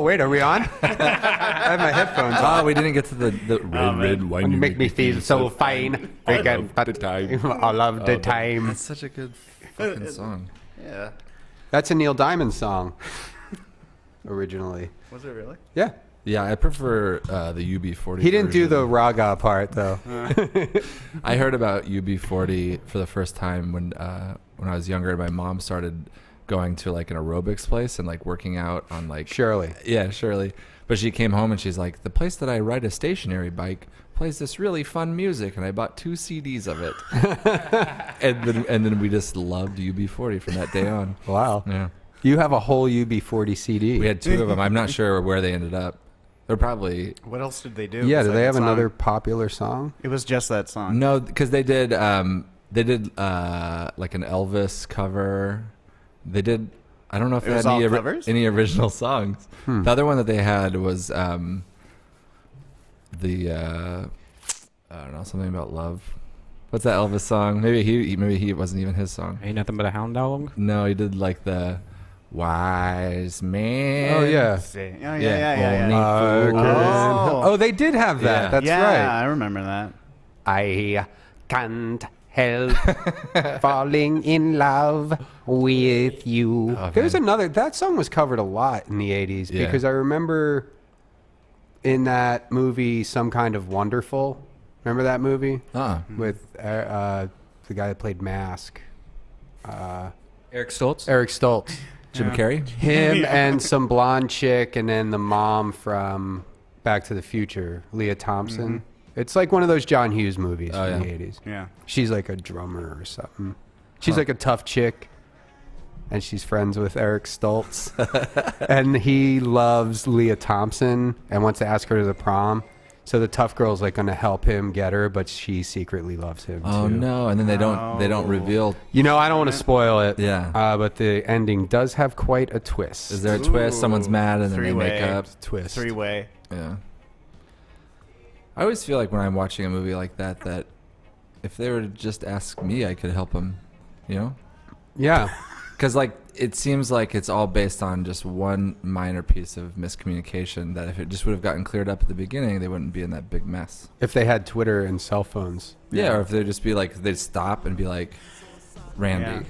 wait, are we on? I have my headphones on. Oh, we didn't get to the red wine. You make me feel so fine. I love the time. I love the time. That's such a good fucking song. Yeah. That's a Neil Diamond song. Originally. Was it really? Yeah. Yeah, I prefer the UB40. He didn't do version. the raga part, though. I heard about UB40 for the first time when I was younger. My mom started going to like an aerobics place and like working out on like Shirley. Yeah, Shirley. But she came home and she's like, the place that I ride a stationary bike plays this really fun music, and I bought 2 CDs of it. and then we just loved UB40 from that day on. Wow. Yeah. You have a whole UB40 CD. We had 2 of them. I'm not sure where they ended up. They're probably What else did they do? Yeah, do they have besides that another song? popular song? It was just that song. no, because they did like an Elvis cover. They did. I don't know if It they was had all covers? any original songs. The other one that they had was I don't know, something about love. What's that Elvis song? Maybe he wasn't even his song. Ain't nothing but a hound dog. No, he did like the wise man. Oh, yeah. Only Oh, they did have that. Yeah. That's yeah, right. I remember that. I can't help falling in love with you. Oh, There's man. another. That song was covered a lot in the 80s Yeah. because I remember in that movie, Some Kind of Wonderful. Remember that movie? With the guy that played Mask? Eric Stoltz. Eric Stoltz. Jim Carrey. Him and some blonde chick, and then the mom from Back to the Future, Leah Thompson. It's like one of those John Hughes movies from the 80s. Yeah. She's like a drummer or something. She's like a tough chick, and she's friends with Eric Stoltz. And he loves Leah Thompson and wants to ask her to the prom. So the tough girl's like going to help him get her, but she secretly loves him Oh too. no! And then they don't reveal. You know, I don't want to spoil it. Yeah. But the ending does have quite a twist. Is there a twist? Someone's Ooh, mad and then they make three-way. up. twist? 3-way. Yeah. I always feel like when I'm watching a movie like that, that if they were to just ask me, I could help them. You know? Yeah. Because like it seems like it's all based on just one minor piece of miscommunication. That if it just would have gotten cleared up at the beginning, they wouldn't be in that big mess. If they had Twitter and cell phones. Yeah, or if they'd just be like, they'd stop and be like, Randy,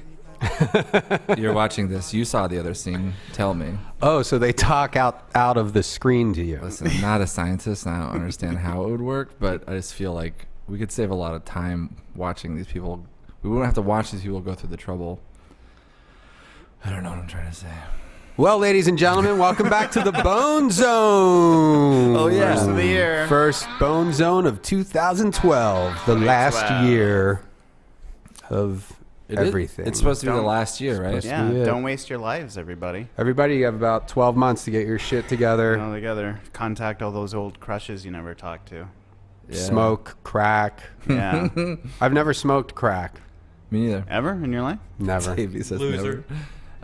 you're watching this. You saw the other scene. Tell me. Oh, so they talk out of the screen to you. Listen, I'm not a scientist and I don't understand how it would work, but I just feel like we could save a lot of time watching these people. We wouldn't have to watch these people go through the trouble. I don't know what I'm trying to say. Well, ladies and gentlemen, welcome back to the Bone Zone. Oh, yeah. First of the year. First Bone Zone of 2012, the last year of everything. It's supposed to be the Don't- last year, right? Yeah. Yeah. Don't waste your lives, everybody. Everybody, you have about 12 months to get your shit together. All together. Contact all those old crushes you never talked to. Yeah. Smoke, crack. Yeah. I've never smoked crack. Me neither. Ever in your life? Never. Davey says Loser.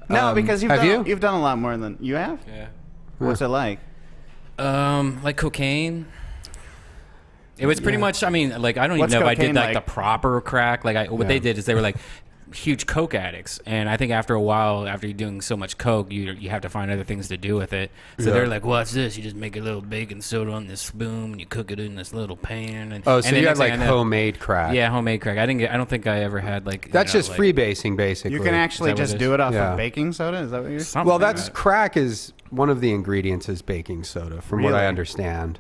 No, because have you? you've done a lot more than you have. Yeah. What's it like? Like cocaine. It was pretty much. I mean, like I don't What's even know if I did cocaine like like? the proper crack. Like what they did is they were like huge coke addicts, and I think after a while, after you're doing so much coke, you have to find other things to do with it. So they're like, "What's this? You just make a little baking soda on this spoon, and you cook it in this little pan." And, Oh, so and then you had next thing like I know- homemade crack. Yeah, homemade crack. I don't think I ever had like. That's just like, freebasing, basically. You can actually Is that what just it do it off Yeah. of baking soda? Is that what you're saying? something Well, like that's that. crack is one of the ingredients is baking soda, from what I Really? understand.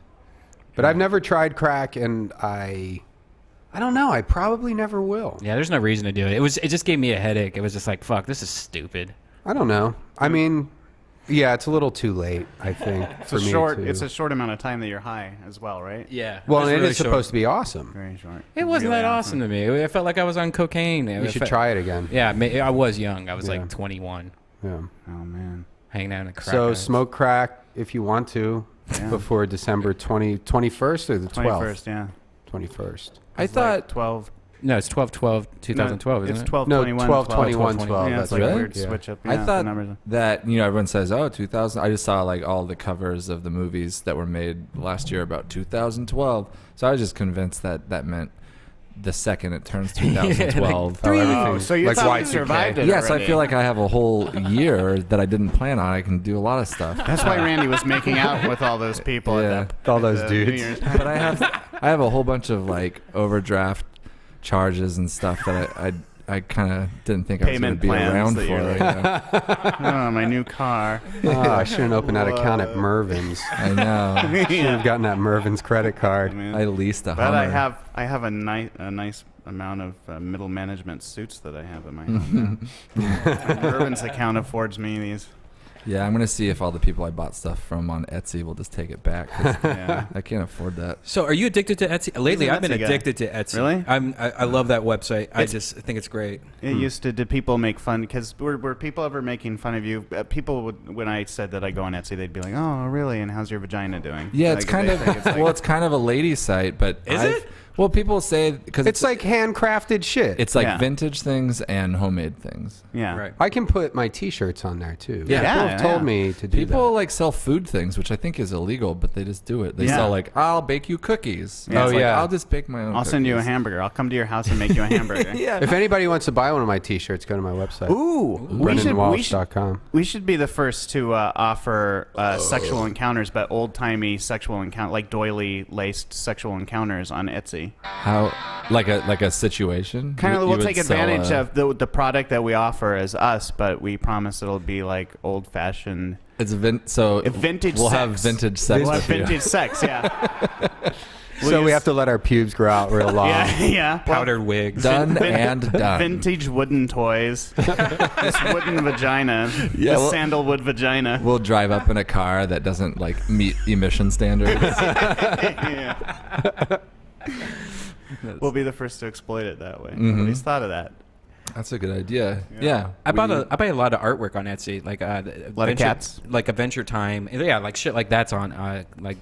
But I've never tried crack, and I don't know. I probably never will. Yeah, there's no reason to do it. It just gave me a headache. It was just like, fuck, this is stupid. I don't know. I mean, yeah, it's a little too late, I think, for me to. It's a short amount of time that you're high as well, right? Yeah. well, was and it really is short. supposed to be awesome. Very short. It wasn't Really that awesome to me. I felt like I was on cocaine. You should try it again. Yeah, I was young. I was Yeah. like 21, Yeah. Oh man. hanging out in a crack So house. smoke crack if you want to Yeah. before December 21st or the 12th? 21st, yeah. 21st. I thought 12. No, it's 12/12/2012, isn't it's it? 12 No, 21 12/21/12. 12. Yeah, That's it's like right. a weird Yeah. switch up. I Yeah, the thought numbers. that, everyone says, oh, 2000. I just saw like all the covers of the movies that were made last year about 2012. So I was just convinced that that meant the second it turns 2012. Oh, so you like thought you Y2K. survived it Yes, I already. feel like I have a whole year that I didn't plan on. I can do a lot of stuff. That's why Randy was making out with all those people. Yeah. At that, All at those the dudes. New Year's. But I have a whole bunch of like overdraft charges and stuff that I kind of didn't think I was going Payment to be plans around that for. you're like- Yeah. Oh, my new car. Oh, I shouldn't open that account at Mervin's. I know. Should have gotten that Mervin's credit card. Man. I leased a But Hummer. I have a nice amount of middle management suits that I have in my home now. Mervin's account affords me these. Yeah, I'm going to see if all the people I bought stuff from on Etsy will just take it back. 'Cause Yeah. I can't afford that. So, are you addicted to Etsy? Lately, an I've been Etsy guy. addicted to Etsy. Really? I love that website. I It's- just think it's great. It used to. Did people make fun? Because were people ever making fun of you? People would, when I said that I go on Etsy, they'd be like, "Oh, really? And how's your vagina doing?" Yeah, it's Like, kind they of think it's like- well, it's kind of a lady site, but Is it? Well, people say because It's like handcrafted shit. it's like Yeah. vintage things and homemade things. yeah, Right. I can put my T-shirts on there too. Yeah. People Yeah, have told yeah. me to do People like sell food things, which I think is illegal, but they just do it. They Yeah. sell like, I'll bake you cookies. Yeah. It's Oh, like, yeah. I'll just bake my own. I'll send you a cookies. hamburger. I'll come to your house and make you a hamburger. Yeah. that. If anybody wants to buy one of my T-shirts, go to my website. Ooh, BrendonWalsh.com. we should be the first to offer sexual encounters, but old timey sexual encounter, like doily laced sexual encounters on Etsy. How like a situation? Kind You- of, you we'll would take sell advantage a- of the product that we offer as us, but we promise it'll be like old fashioned. It's so Vintage We'll sex. have vintage sex. We'll have with you. vintage sex, yeah. So we have to let our pubes grow out real long. Yeah, yeah. Powdered wigs. Done and done. Vintage wooden toys. This wooden vagina. Yeah, This well- sandalwood vagina. We'll drive up in a car that doesn't like meet emission standards. Yeah. We'll be the first to exploit it that way. Nobody's thought of that. That's a good idea. Yeah. I buy a lot of artwork on Etsy, like lot of cats? like Adventure Time, yeah, like shit like that's on like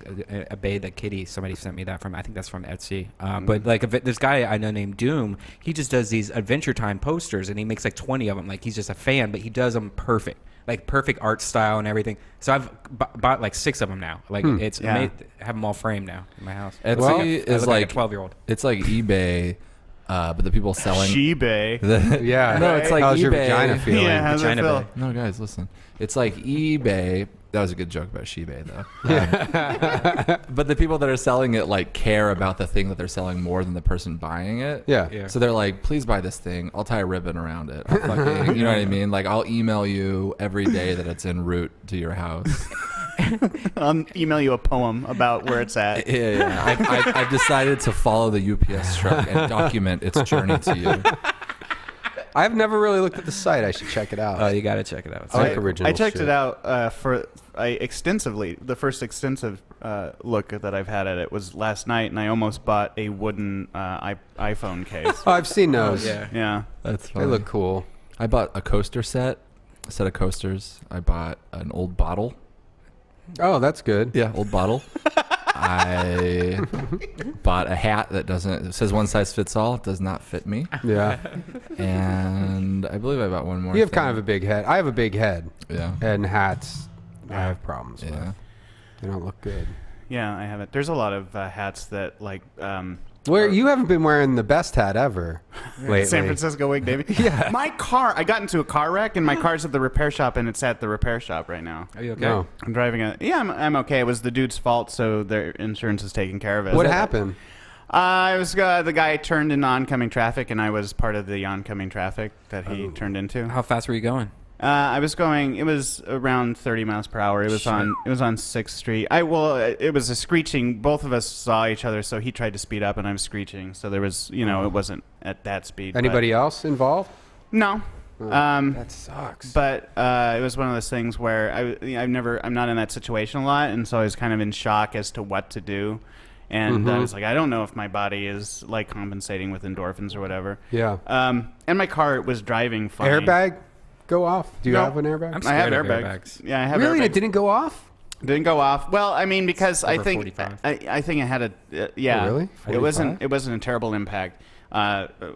a Bay the Kitty. Somebody sent me that from. I think that's from Etsy. But like this guy I know named Doom, he just does these Adventure Time posters, and he makes like 20 of them. Like he's just a fan, but he does them perfect, like perfect art style and everything. So I've bought like 6 of them now. Like it's Yeah. I have them all framed now in my house. Etsy Well, is I look like a 12-year-old. It's like eBay, but the people selling. She-bay. Yeah. No, it's like How's your eBay. vagina feeling? Yeah, how's it Vagina feel? bay. No, guys, listen. It's like eBay. That was a good joke about Shebay, though. But the people that are selling it like care about the thing that they're selling more than the person buying it. Yeah. Yeah. So they're like, please buy this thing. I'll tie a ribbon around it. I'll fucking, you know what I mean? Like, I'll email you every day that it's en route to your house. I'll email you a poem about where it's at. Yeah. I've decided to follow the UPS truck and document its journey to you. I've never really looked at the site. I should check it out. Oh, you got to check it out. I like original I checked shit. it out extensively. The first extensive look that I've had at it was last night, and I almost bought a wooden iPhone case. Oh, I've seen those. yeah. Yeah. That's They funny. look cool. I bought a coaster set, a set of coasters. I bought an old bottle. Oh, that's good. Yeah, old bottle. I bought a hat that it says one size fits all. It does not fit me. Yeah. And I believe I bought one more. You have thing. kind of a big head. I have a big head. Yeah. And hats, I have problems Yeah. with. They don't look good. Yeah, I have it. There's a lot of hats that like Where you haven't been wearing the best hat ever lately. San Francisco wig, baby. Yeah. My car. I got into a car wreck, and my car's at the repair shop, and it's at the repair shop right now. Are you okay? No. I'm driving it. Yeah, I'm okay. It was the dude's fault, so their insurance is taking care of it. What happened? I was the guy turned into oncoming traffic, and I was part of the oncoming traffic that he turned into. How fast were you going? I was going. It was around 30 miles per hour. It was on 6th Street. It was a screeching. Both of us saw each other, so he tried to speed up, and I'm screeching. So there was, it wasn't at that speed. Anybody else involved? No. That sucks. But it was one of those things where I'm not in that situation a lot, and so I was kind of in shock as to what to do. And I was like, I don't know if my body is like compensating with endorphins or whatever. Yeah. And my car was driving fine. Airbag go off? Do you No. have an airbag? I'm I have scared of airbags. Yeah, I have Really? airbags. It didn't go off? Didn't go off. Well, I mean, because I Over think 45. I think it had a yeah. Oh, really? It wasn't a terrible impact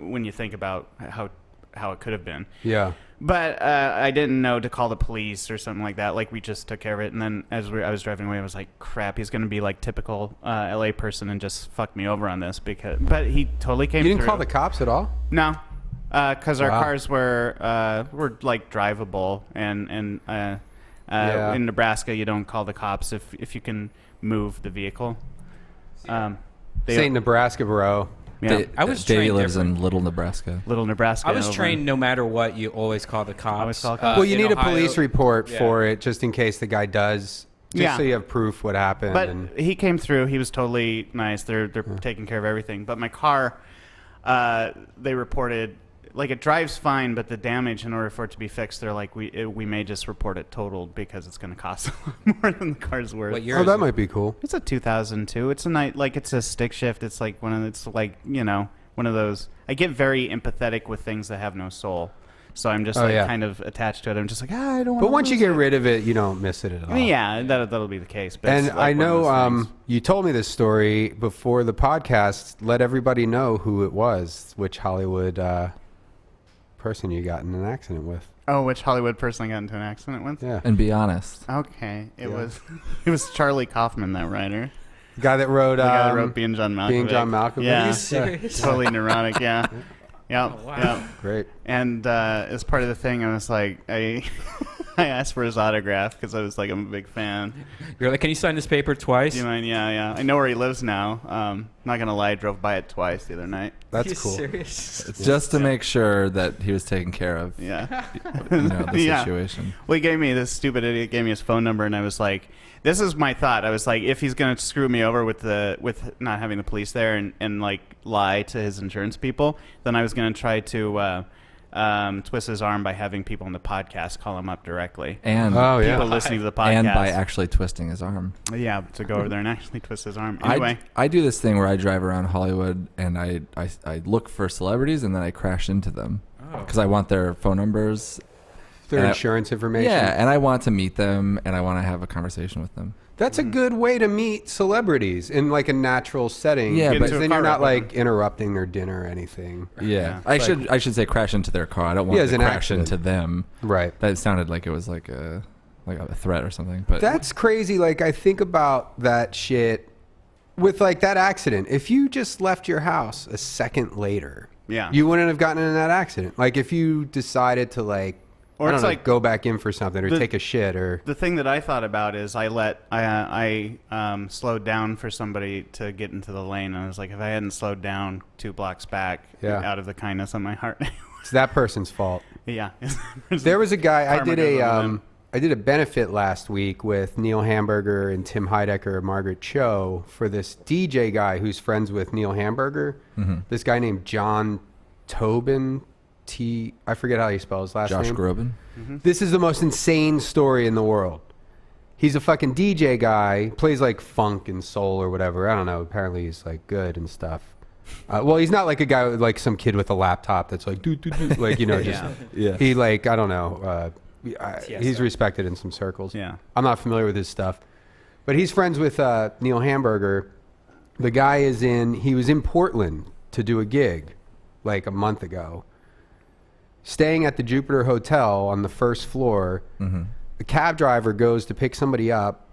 when you think about how it could have been. Yeah. But I didn't know to call the police or something like that. Like, we just took care of it. And then as I was driving away, I was like, crap, he's going to be like typical LA person and just fuck me over on this. But he totally came You didn't through. call the cops at all? No, because our Wow. cars were like drivable. And in Nebraska, you don't call the cops if you can move the vehicle. St. Nebraska, bro. Yeah. I was Davey trained lives different. in Little Nebraska. Little Nebraska. I was over trained in- no matter what, you always call the cops. Always call cops. Well, you in need a Ohio- police report Yeah. for it just in case the guy does. Just Yeah. so you have proof what happened. But and he came through. He was totally nice. They're taking care of everything. But my car, they reported, like, it drives fine, but the damage, in order for it to be fixed, they're like, we may just report it totaled because it's going to cost a lot more than the car's worth. What year oh, is that it? might be cool. It's a 2002. It's a night, like, it's a stick shift. It's like it's like, one of those. I get very empathetic with things that have no soul. So I'm just kind of attached to it. I'm just like, I don't want to. But once you get rid of it, you don't miss it at all. I mean, yeah, that'll be the case. But And it's like I one of those know things. you told me this story before the podcast. Let everybody know who it was, which Hollywood person you got in an accident with. Oh, which Hollywood person I got into an accident with? Yeah. And be honest. Okay, it Yeah. was Charlie Kaufman, that writer. The guy that wrote, The guy that wrote Being John Malkovich. Being John Malkovich? Yeah, Are you serious? totally neurotic. Yeah, yeah, wow. yeah. Great. And as part of the thing, I was like, I asked for his autograph because I was like, I'm a big fan. You're like, can you sign this paper twice? Do you mind? Yeah. I know where he lives now. Not gonna lie, I drove by it twice the other night. That's You cool. serious? Just to make sure that he was taken care of. Yeah. The Yeah. situation. Well, he gave me, this stupid idiot gave me his phone number, and I was like, this is my thought. I was like, if he's gonna screw me over with not having the police there and like lie to his insurance people, then I was gonna try to twist his arm by having people on the podcast call him up directly. And Oh, yeah. People listening to the podcast. and by actually twisting his arm. Yeah, to go over there and actually twist his arm. Anyway, I do this thing where I drive around Hollywood and I look for celebrities and then I crash into them because I want their phone numbers. Their And insurance information. Yeah, and I want to meet them and I want to have a conversation with them. That's a good way to meet celebrities in like a natural setting. Yeah, Get because into a then car you're not ride with like interrupting their dinner or anything. Yeah, Yeah. I should say crash into their car. I don't want Yeah, as to an crash accident. into them. Right. That sounded like it was like a threat or something. But That's crazy. Like I think about that shit with like that accident. If you just left your house a second later, Yeah. you wouldn't have gotten in that accident. Like if you decided to like, Or I don't it's know, like go back in for something or take a shit or the thing that I thought about is I slowed down for somebody to get into the lane. And I was like, if I hadn't slowed down 2 blocks back, Yeah. out of the kindness of my heart, it's that person's fault. yeah. There was a guy Karma goes on them. I did a benefit last week with Neil Hamburger and Tim Heidecker and Margaret Cho for this DJ guy who's friends with Neil Hamburger. Mm-hmm. This guy named John Tobin. I forget how you spell his last Josh name. Groban. This is the most insane story in the world. He's a fucking DJ guy, plays like funk and soul or whatever. I don't know. Apparently he's like good and stuff. Well, he's not like a guy with like some kid with a laptop that's like, do, like, you know, just, Yeah. he like, I don't know. He's respected in some circles. Yeah. I'm not familiar with his stuff, but he's friends with Neil Hamburger. The guy he was in Portland to do a gig like a month ago. Staying at the Jupiter Hotel on the first floor, the cab driver goes to pick somebody up.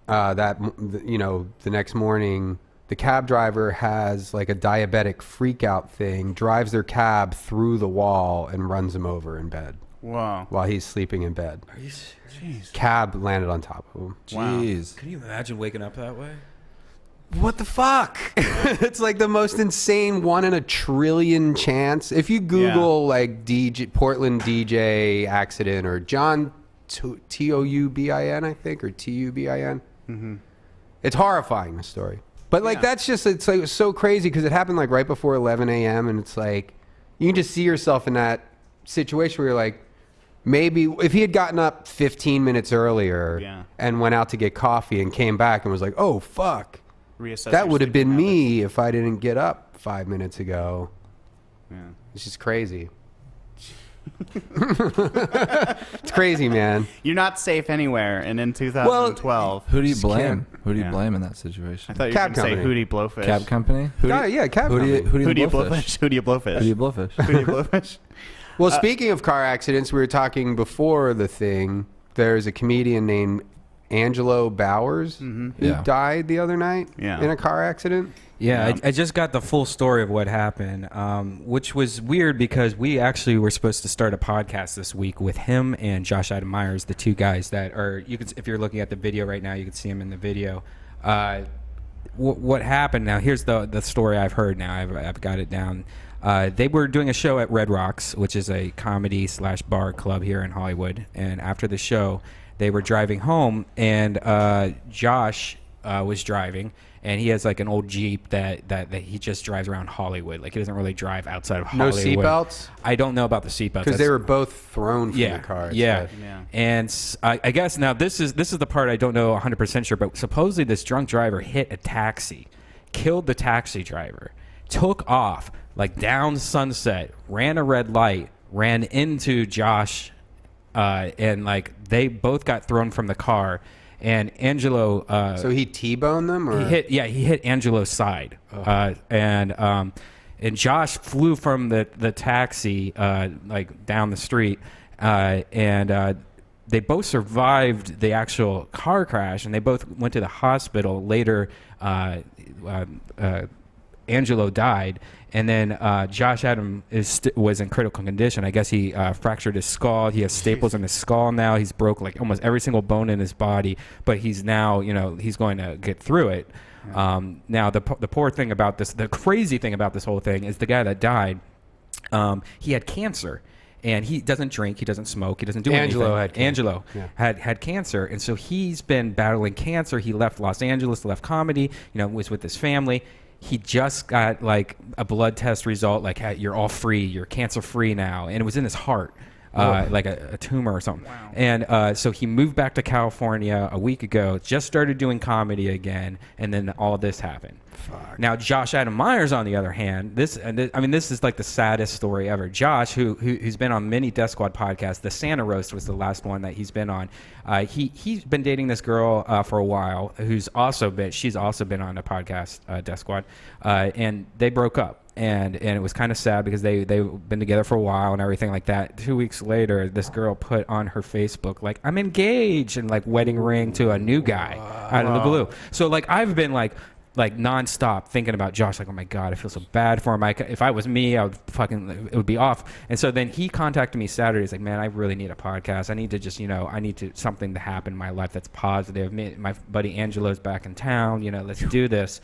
The next morning, the cab driver has like a diabetic freak out thing, drives their cab through the wall and runs him over in bed Wow. while he's sleeping in bed. Are you serious? Cab landed on top of him. Wow. Jeez. Can you imagine waking up that way? What the fuck? It's like the most insane 1 in a trillion chance. If you Google like Portland DJ accident or John Toubin, I think, or Tubin, it's horrifying, the story. But like that's just, it's like so crazy because it happened like right before 11 a.m. and it's like you can just see yourself in that situation where you're like, maybe if he had gotten up 15 minutes earlier and went out to get coffee and came back and was like, oh fuck. Reassess That your would have sleeping been habits. me if I didn't get up 5 minutes ago. Yeah. It's just crazy. It's crazy, man. You're not safe anywhere, and in 2012, Who do you Just blame? can't- Who do you Yeah. blame in that situation? I thought you were Cab going to say company. Hootie Blowfish. Cab company? Who do Oh, you, yeah, cab who do you, company. who do you Hootie blowfish? Blowfish. Hootie Blowfish. Who do you blowfish? Hootie Blowfish. Well, speaking of car accidents, we were talking before the thing. There's a comedian named Angelo Bowers who Yeah. died the other night in a car accident. Yeah, I just got the full story of what happened, which was weird because we actually were supposed to start a podcast this week with him and Josh Adam Myers, the two guys that are. You could, if you're looking at the video right now, you can see him in the video. What happened? Now, here's the story I've heard. Now I've got it down. They were doing a show at Red Rocks, which is a comedy/bar club here in Hollywood, and after the show, they were driving home, and Josh was driving. And he has like an old Jeep that he just drives around Hollywood. Like he doesn't really drive outside of No Hollywood. seatbelts? I don't know about the seatbelts. Because they were both thrown from the car. Yeah. And I guess now this is the part I don't know 100% sure, but supposedly this drunk driver hit a taxi, killed the taxi driver, took off like down Sunset, ran a red light, ran into Josh, and like they both got thrown from the car. And Angelo, so he T-boned them, or he hit Angelo's side, and Josh flew from the taxi like down the street, and they both survived the actual car crash, and they both went to the hospital. Later, Angelo died, and then Josh Adam was in critical condition. I guess he fractured his skull. He has staples in his skull now. He's broke like almost every single bone in his body, but he's now, he's going to get through it. Now, the poor thing about this, the crazy thing about this whole thing is the guy that died, he had cancer. And he doesn't drink, he doesn't smoke, he doesn't do anything. Angelo had cancer, and so he's been battling cancer. He left Los Angeles, left comedy, was with his family. He just got like a blood test result, like, hey, you're all free, you're cancer free now, and it was in his heart, like a tumor or something. Wow. And so he moved back to California a week ago, just started doing comedy again, and then all this happened. Fuck. Now, Josh Adam Myers, on the other hand, this is like the saddest story ever. Josh, who's been on many Death Squad podcasts, the Santa Roast was the last one that he's been on. He's been dating this girl for a while, she's also been on a podcast, Death Squad, and they broke up. And it was kind of sad because they've been together for a while and everything like that. 2 weeks later, this girl put on her Facebook, like, I'm engaged, and like wedding ring to a new guy out of the blue. So like I've been like nonstop thinking about Josh, like, oh my God, I feel so bad for him. If I was me, it would be off. And so then he contacted me Saturday. He's like, man, I really need a podcast. I need to just, something to happen in my life that's positive. My buddy Angelo's back in town, let's do this.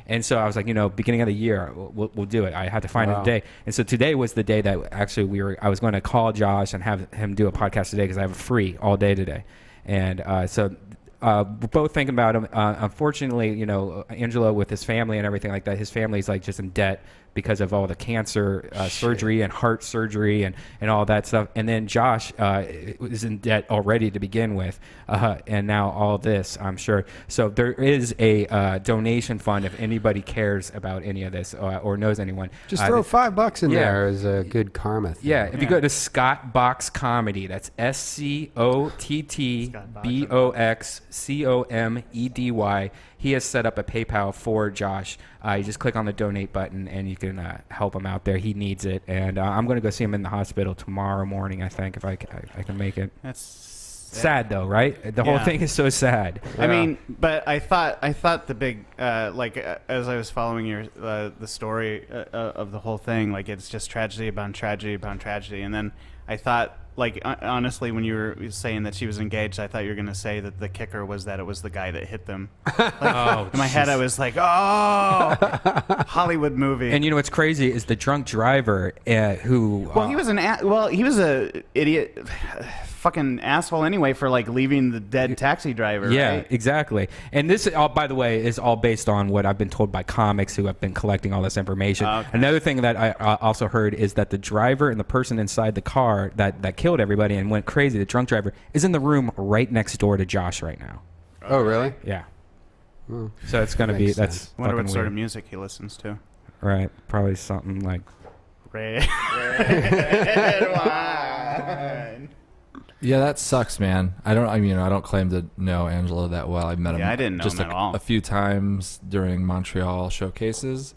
And so I was like, beginning of the year, we'll do it. I had to find a day. And so today was the day that actually I was going to call Josh and have him do a podcast today because I have a free all day today. And so we're both thinking about him. Unfortunately, Angelo with his family and everything like that, his family's like just in debt because of all the cancer surgery and heart surgery and all that stuff. And then Josh is in debt already to begin with, and now all this, I'm sure. So there is a donation fund if anybody cares about any of this or knows anyone. Just throw $5 in there as a good karma thing. Yeah, if you go to Scott Box Comedy, that's SCOTTBOXCOMEDY. He has set up a PayPal for Josh. You just click on the donate button and you can help him out there. He needs it. And I'm going to go see him in the hospital tomorrow morning, I think, if I can make it. That's sad, though, right? The whole thing is so sad. I mean, but I thought the big, as I was following the story of the whole thing, like, it's just tragedy upon tragedy upon tragedy. And then I thought, like, honestly, when you were saying that she was engaged, I thought you were going to say that the kicker was that it was the guy that hit them. Like, in my head, I was like, oh, Hollywood movie. And what's crazy is the drunk driver who... Well, he was he was a idiot, fucking asshole anyway for, like, leaving the dead taxi driver, right? Exactly. And this, by the way, is all based on what I've been told by comics who have been collecting all this information. Okay. Another thing that I also heard is that the driver and the person inside the car that killed everybody and went crazy, the drunk driver, is in the room right next door to Josh right now. Oh, really? Yeah. So it's going to be... That's wonder what weird. sort of music he listens to. Right. Probably something like... Red wine. Yeah, that sucks, man. I don't claim to know Angelo that well. I met him. Yeah, I didn't know him at all. A few times during Montreal showcases.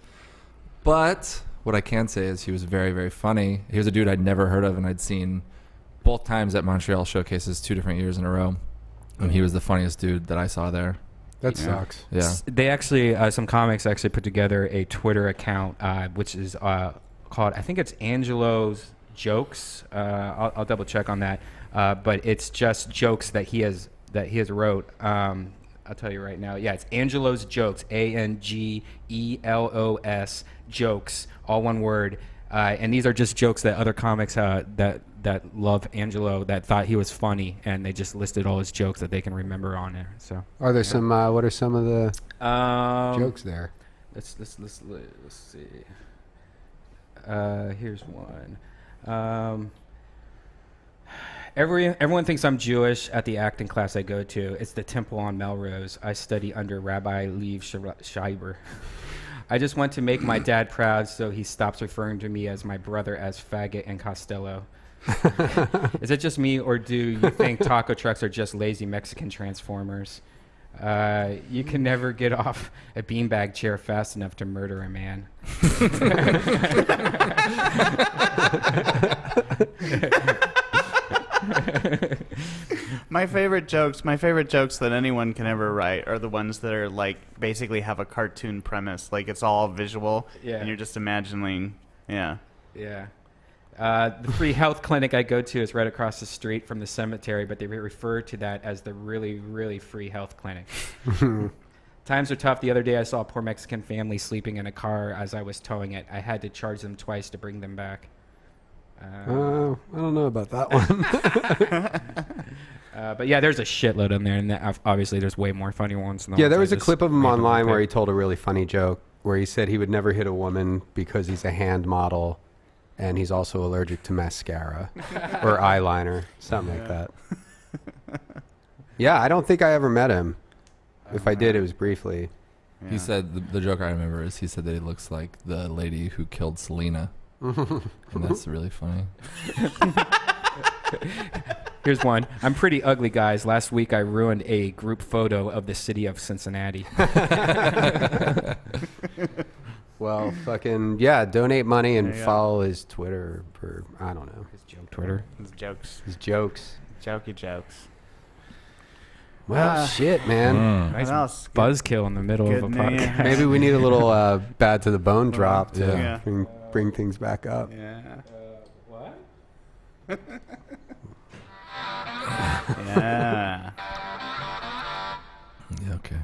But What I can say is he was very, very funny. He was a dude I'd never heard of, and I'd seen both times at Montreal showcases 2 different years in a row. And he was the funniest dude that I saw there. That sucks. Yeah. They actually, some comics actually put together a Twitter account, which is called, I think it's Angelo's Jokes. I'll double check on that. But it's just jokes that he has wrote. I'll tell you right now. Yeah, it's Angelo's Jokes, ANGELOS Jokes, all one word. And these are just jokes that other comics that love Angelo that thought he was funny, and they just listed all his jokes that they can remember on there. So, are there some? What are some of the jokes there? Let's see. Here's one. Everyone thinks I'm Jewish at the acting class I go to. It's the Temple on Melrose. I study under Rabbi Lev Schreiber. I just want to make my dad proud, so he stops referring to me as my brother as faggot and Costello. Is it just me, or do you think taco trucks are just lazy Mexican transformers? You can never get off a beanbag chair fast enough to murder a man. My favorite jokes that anyone can ever write are the ones that are like basically have a cartoon premise, like it's all visual, and you're just imagining. Yeah. The free health clinic I go to is right across the street from the cemetery, but they refer to that as the really, really free health clinic. Times are tough. The other day I saw a poor Mexican family sleeping in a car as I was towing it. I had to charge them twice to bring them back. I don't know about that one. But yeah, there's a shitload in there, and obviously there's way more funny ones. Yeah, there was a clip of him online where he told a really funny joke where he said he would never hit a woman because he's a hand model, and he's also allergic to mascara or eyeliner, something like that. Yeah, I don't think I ever met him. If I did, it was briefly. Yeah. He said, the joke I remember is he said that he looks like the lady who killed Selena. And that's really funny. Here's one. I'm pretty ugly, guys. Last week I ruined a group photo of the city of Cincinnati. Well, fucking, donate money and follow his Twitter for, I don't know. His joke Twitter. His jokes. Jokey jokes. Well, shit, man. Nice buzzkill in the middle of a podcast. Maybe we need a little bad to the bone drop to Yeah. bring things back up. Yeah. What? Yeah. Yeah, okay.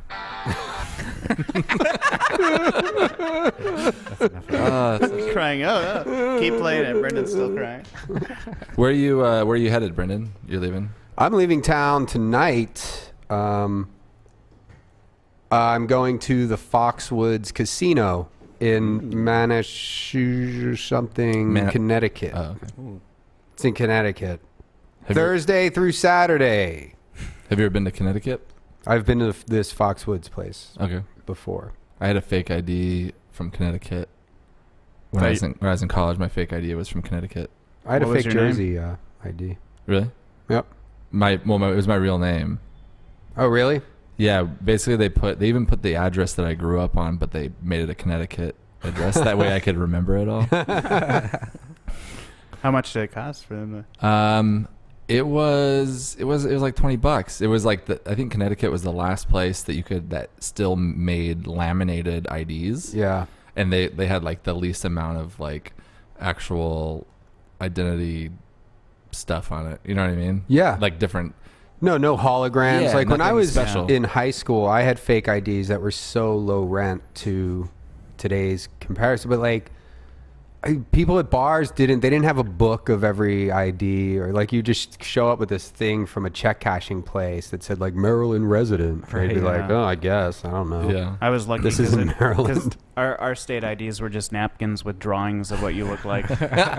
Crying out. Keep playing it. Brendon's still crying. Where are you headed, Brendon? You're leaving? I'm leaving town tonight. I'm going to the Foxwoods Casino in Connecticut. Oh, okay. It's in Connecticut. Thursday through Saturday. Have you ever been to Connecticut? I've been to this Foxwoods place before. I had a fake ID from Connecticut. When I was in college, my fake ID was from Connecticut. I had What a was fake your name? Jersey ID. Really? Yep. It was my real name. Oh, really? Yeah, basically they even put the address that I grew up on, but they made it a Connecticut address. That way I could remember it all. How much did it cost for them to... It was like $20. It was like I think Connecticut was the last place that still made laminated IDs. Yeah. And they had like the least amount of like actual identity stuff on it. You know what I mean? Yeah. Like different. No holograms. Yeah, like when I nothing was special. in high school, I had fake IDs that were so low rent to today's comparison. But like people at bars didn't have a book of every ID, or like you just show up with this thing from a check cashing place that said like Maryland resident. Right, they'd be like, oh, I guess, I don't know. Yeah. I was lucky. This isn't Maryland. Our state IDs were just napkins with drawings of what you look like.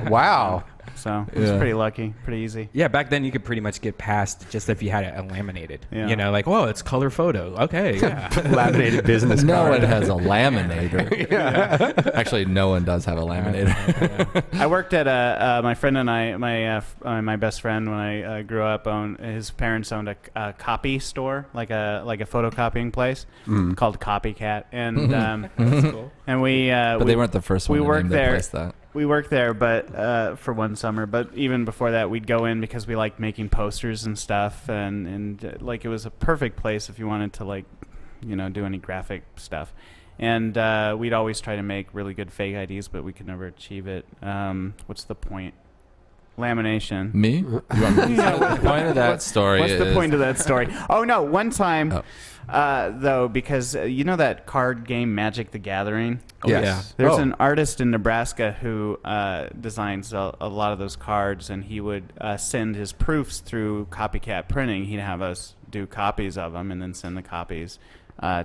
Wow. So it was pretty lucky, pretty easy. Yeah, back then you could pretty much get past just if you had it laminated. Yeah. You know, like, whoa, it's color photo. Okay, yeah. Laminated business No card. one has a laminator. Actually, no one does have a laminator. I worked at my friend and I, my best friend when I grew up, his parents owned a copy store, like a photocopying place called Copycat, and That's cool. And But they weren't the first one we to worked name their there. place that. We worked there, but for one summer. But even before that, we'd go in because we liked making posters and stuff, and like it was a perfect place if you wanted to like, do any graphic stuff. And we'd always try to make really good fake IDs, but we could never achieve it. What's the point? Lamination. Me? You want me to the point of that story What's the is- point of that story? Oh no! One time, though, because you know that card game Magic the Gathering. Yes. There's Oh. an artist in Nebraska who designs a lot of those cards, and he would send his proofs through copycat printing. He'd have us do copies of them and then send the copies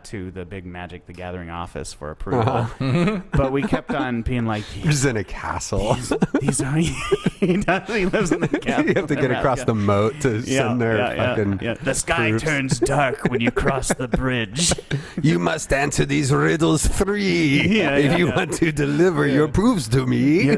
to the big Magic the Gathering office for approval. But we kept on being like, He's in a castle. these are he lives in the castle. You have to get across the moat to send their fucking. The sky proofs. turns dark when you cross the bridge. You must answer these riddles 3 if you want to deliver your proofs to me.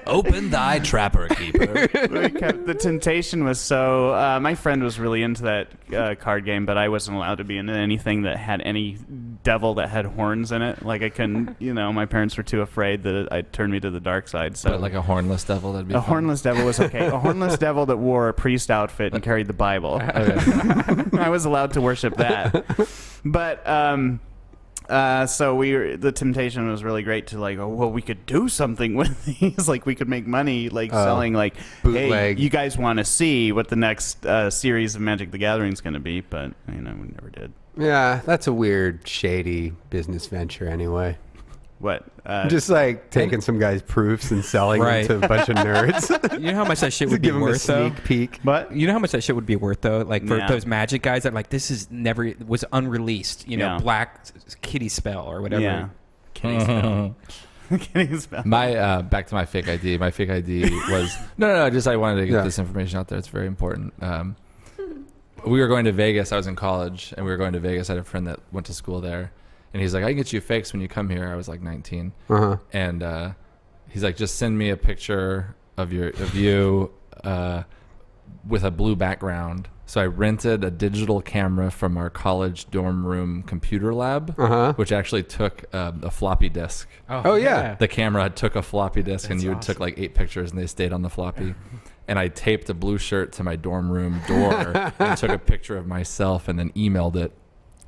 Open thy trapper keeper. The temptation was so. My friend was really into that card game, but I wasn't allowed to be into anything that had any devil that had horns in it. Like I couldn't. My parents were too afraid that I'd turn me to the dark side. So But like a hornless devil, that'd be a fun. hornless devil was okay. A hornless devil that wore a priest outfit and carried the Bible. I was allowed to worship that. But so the temptation was really great to like, we could do something with these. Like we could make money like selling like, bootleg. hey, you guys want to see what the next series of Magic the Gathering is going to be? But we never did. Yeah, that's a weird, shady business venture anyway. What? Just like taking some guy's proofs and selling Right. them to a bunch of nerds. You know how much that shit To would be give them a worth, though? sneak peek. But You know how much that shit would be worth, though? Like, for Yeah. those Magic guys that, like, this is never, was unreleased, Yeah. black kitty spell or whatever. yeah, kitty spell. Kitty spell. My back to my fake ID. My fake ID was no. Just I wanted to get Yeah. this information out there. It's very important. We were going to Vegas. I was in college, and we were going to Vegas. I had a friend that went to school there, and he's like, "I can get you fakes when you come here." I was like 19, and he's like, "Just send me a picture of you with a blue background." So I rented a digital camera from our college dorm room computer lab, which actually took a floppy disk. Oh, yeah. The camera took a floppy disk, and That's you awesome. took like 8 pictures, and they stayed on the floppy. And I taped a blue shirt to my dorm room door and took a picture of myself and then emailed it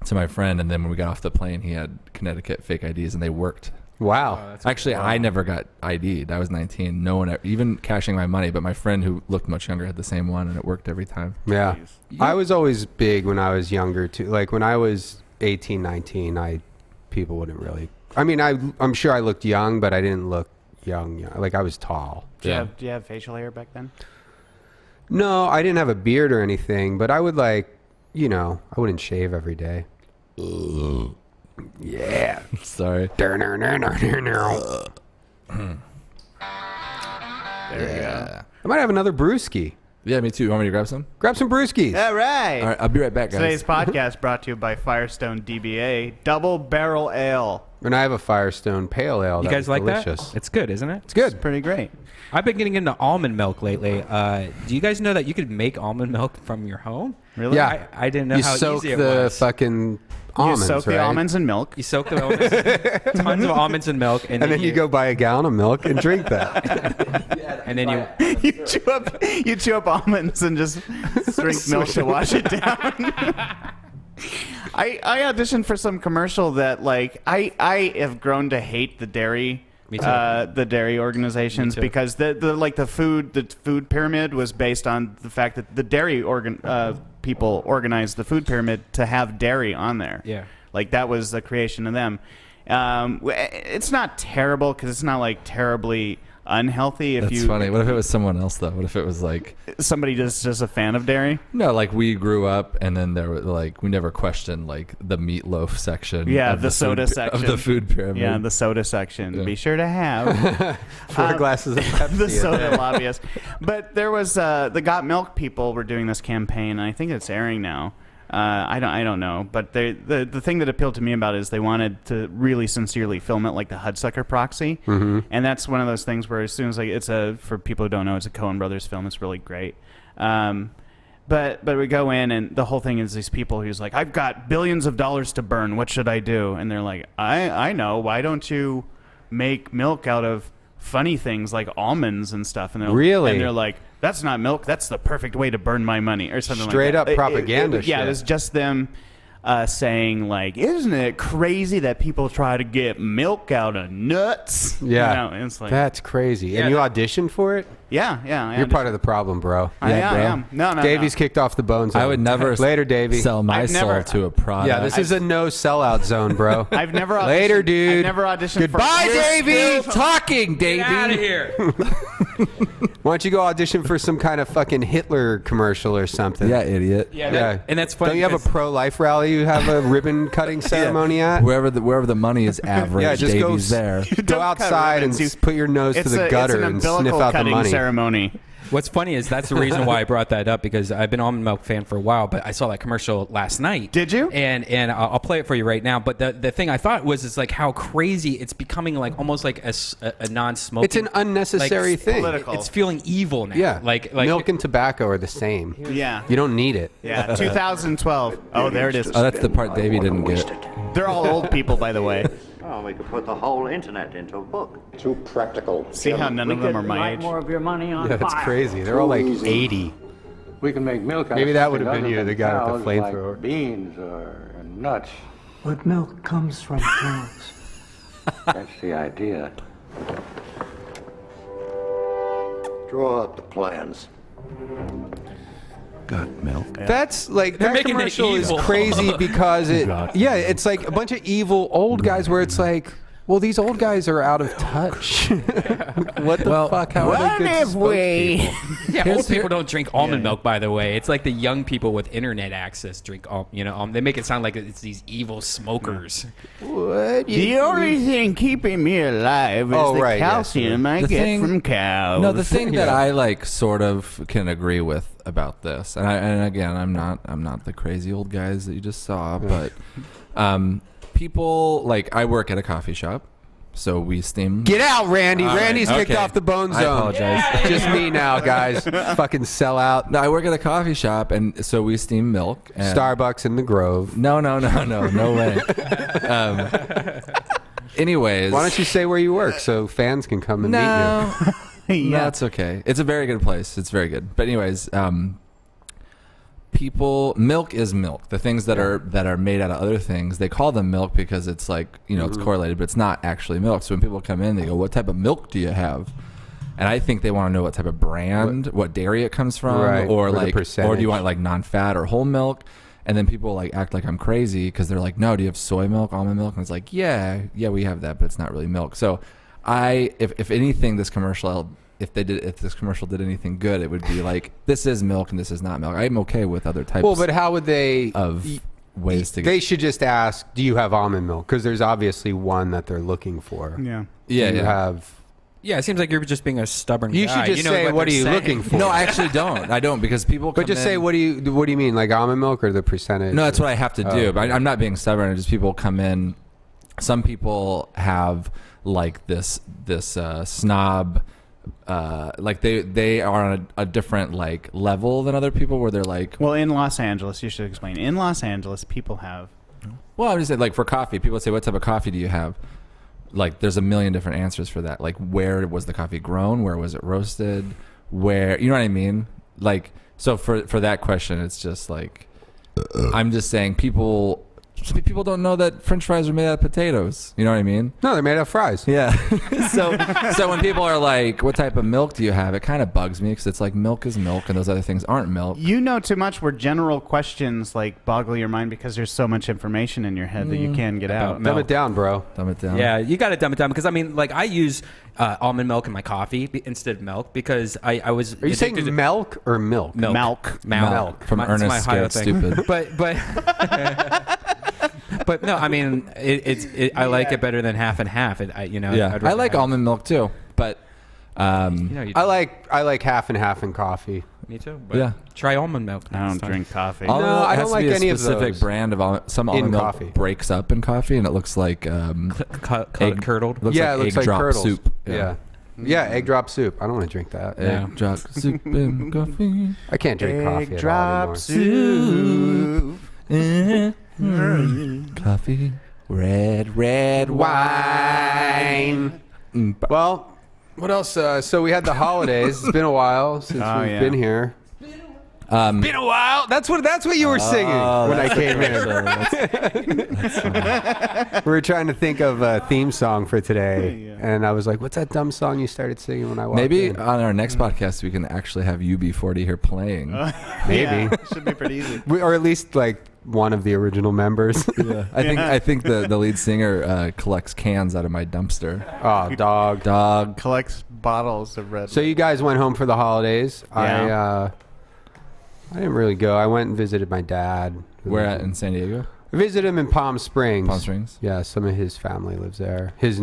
to my friend. And then when we got off the plane, he had Connecticut fake IDs, and they worked. Wow. Actually, I never got ID'd. I was 19. No one, even cashing my money, but my friend who looked much younger had the same one, and it worked every time. Yeah. I was always big when I was younger, too. Like, when I was 18, 19, people wouldn't really... I mean, I'm sure I looked young, but I didn't look young. Like, I was tall. Do you have facial hair back then? No, I didn't have a beard or anything, but I would, like, I wouldn't shave every day. Yeah. Sorry. There you go. I might have another brewski. Yeah, me too. You want me to grab some? Grab some brewskis. All right. All right, I'll be right back, guys. Today's podcast brought to you by Firestone DBA Double Barrel Ale. And I have a Firestone Pale Ale. You guys was like delicious. that? It's good, isn't it? It's good. It's pretty great. I've been getting into almond milk lately. Do you guys know that you could make almond milk from your home? Really? Yeah. I didn't know You how soak easy it the was. fucking almonds, you soak right? the almonds in milk. You soak the almonds, tons of almonds in milk, And then you go buy a gallon of milk and drink that. and then you. You chew up almonds and just drink milk to wash it down. I auditioned for some commercial that like I have grown to hate the dairy. Me too. The dairy organizations Me too. because the food pyramid was based on the fact that the dairy people organized the food pyramid to have dairy on there. Yeah. Like that was the creation of them. It's not terrible because it's not like terribly unhealthy. That's funny. What if it was someone else, though? What if it was like... somebody just a fan of dairy? No, like we grew up, and then there were like we never questioned like the meatloaf section. Yeah, of the soda section of the food pyramid. Yeah, the soda section. Yeah. Be sure to have 4 glasses of Pepsi. the in soda there. lobbyist. But there was the Got Milk people were doing this campaign, and I think it's airing now. I don't know, but the thing that appealed to me about it is they wanted to really sincerely film it like the Hudsucker Proxy, and that's one of those things where as soon as like for people who don't know, it's a Coen Brothers film. It's really great. But we go in, and the whole thing is these people who's like, I've got billions of dollars to burn. What should I do? And they're like, I know. Why don't you make milk out of funny things like almonds and stuff? And Really? And they're like, that's not milk. That's the perfect way to burn my money, or something Straight like that. up propaganda Yeah, shit. it was just them saying like, isn't it crazy that people try to get milk out of nuts? Yeah. You know, it's like, That's crazy. Yeah, And you auditioned for it? yeah. You're part of the problem, bro. I am. No. Davy's kicked off the bone zone. I would never Later, Davey. sell my I've soul never- to a product. Yeah, this is a no sellout zone, bro. I've never auditioned, Later, dude. I've never auditioned Goodbye, for Davey. Still talking, Davey. Out of here. Why don't you go audition for some kind of fucking Hitler commercial or something? Yeah, idiot. Yeah. And that's funny. Don't you have a because- pro-life rally you have a ribbon cutting ceremony at? Wherever the money is average, Yeah, just go Davey's there. Go Don't cut outside and ribbons. put your nose to the gutter it's an and sniff umbilical out the cutting money. ceremony. What's funny is that's the reason why I brought that up, because I've been an almond milk fan for a while, but I saw that commercial last night. Did you? And I'll play it for you right now. But the thing I thought was like how crazy it's becoming, like almost like a non-smoking. It's an unnecessary like, thing. political. It's feeling evil now. Yeah. Like milk and tobacco are the same. Yeah. You don't need it. Yeah, 2012. Oh, there it is. Oh, that's the part Davey didn't get. They're all old people, by the way. Oh, we could put the whole internet into a book. Too practical. See how none of them are my age? More of your money on Yeah, that's fire. crazy. They're all like 80. We can make milk out Maybe of that would have something been you, other the than guy with the cows, flamethrower. like beans or nuts. But milk comes from cows. That's the idea. Draw up the plans. Got milk. That's like that making it commercial is evil. crazy because it's like a bunch of evil old guys where it's like, well, these old guys are out of touch. What the fuck? How are they good spokespeople? Yeah, old people don't drink almond milk, by the way. It's like the young people with internet access drink. They make it sound like it's these evil smokers. What? The only thing keeping me alive is Oh, the right, yes, calcium I The get thing- from cows. No, the thing that I like sort of can agree with about this, and again, I'm not the crazy old guys that you just saw, but people like I work at a coffee shop, so we steam. Get out, Randy. All right, Randy's kicked okay. off the bone I zone. apologize. Just me now, guys. Fucking sell out. No, I work at a coffee shop, and so we steam milk. And Starbucks in the Grove. No way. Anyways, Why don't you say where you work so fans can come and meet you? No, it's okay. It's a very good place. It's very good. But anyways, milk is milk. The things that are made out of other things, they call them milk because it's like, it's correlated, but it's not actually milk. So when people come in, they go, "What type of milk do you have?" And I think they want to know what type of brand, what dairy it comes from, Right, or or the like, or do percentage. you want like non-fat or whole milk? And then people like act like I'm crazy because they're like, "No, do you have soy milk, almond milk?" And it's like, yeah, we have that, but it's not really milk. So if anything, this commercial, if this commercial did anything good, it would be like, this is milk and this is not milk. I'm okay with other types. Well, but how would they? of ways to They should just ask, "Do you have almond milk?" Because there's obviously one that they're looking for. Yeah. yeah, Do you yeah. have. Yeah, it seems like you're just being a stubborn You guy. should just know say, "What are they're you saying. looking for?" No, I actually don't. I don't because people. But come just say, in- "What do you mean? Like almond milk or the percentage?" No, that's what I have to do. Oh. But I'm not being stubborn. It's just people come in. Some people have like this snob. Like they are on a different like level than other people where they're like, Well, in Los Angeles, you should explain. In Los Angeles, people have. well, I'm just saying, like for coffee, people say, "What type of coffee do you have?" Like there's a million different answers for that. Like where was the coffee grown? Where was it roasted? Where, you know what I mean? Like, so for that question, it's just like, I'm just saying people don't know that French fries are made out of potatoes. You know what I mean? No, they're made of fries. Yeah. so when people are like, "What type of milk do you have?" It kind of bugs me because it's like milk is milk and those other things aren't milk. You know too much where general questions like boggle your mind because there's so much information in your head that you can't get out. Dumb it down, bro. Dumb it down. Yeah, you got to dumb it down because I mean, like I use almond milk in my coffee instead of milk because I was. Are you saying addicted to- milk or milk? Milk. Milk from It's my Ernest higher Scared thing. Stupid. But no, I mean I like it better than half and half. Yeah, I'd I rather like have- almond milk too, but you I like half and half in coffee. me too. But Yeah. try almond milk. I don't next time. drink coffee. almond No, milk I has don't to like be a any of specific those brand of almond. Some almond milk coffee. breaks up in coffee and it looks like egg Curdled. looks Yeah, like it looks egg like drop curdles. soup. Yeah. Yeah, egg drop soup. I don't want to drink that. Egg drop soup and coffee. I can't drink coffee Egg at all drop anymore. soup. Coffee. Red Wine. Well, what else? So we had the holidays. It's been a while since Oh, we've yeah. been here. Been a while. That's what you were singing when I came in. We were trying to think of a theme song for today, and I was like, "What's that dumb song you started singing when I walked Maybe in?" on our next podcast we can actually have UB40 here playing. Maybe. Yeah, should be pretty easy. Or at least like one of the original members. I think the lead singer collects cans out of my dumpster. Oh, dog. Collects bottles of red. So you guys went home for the holidays. Yeah. I didn't really go. I went and visited my dad. Where at in San Diego? I visited him in Palm Springs. Palm Springs. Yeah, some of his family lives there. He's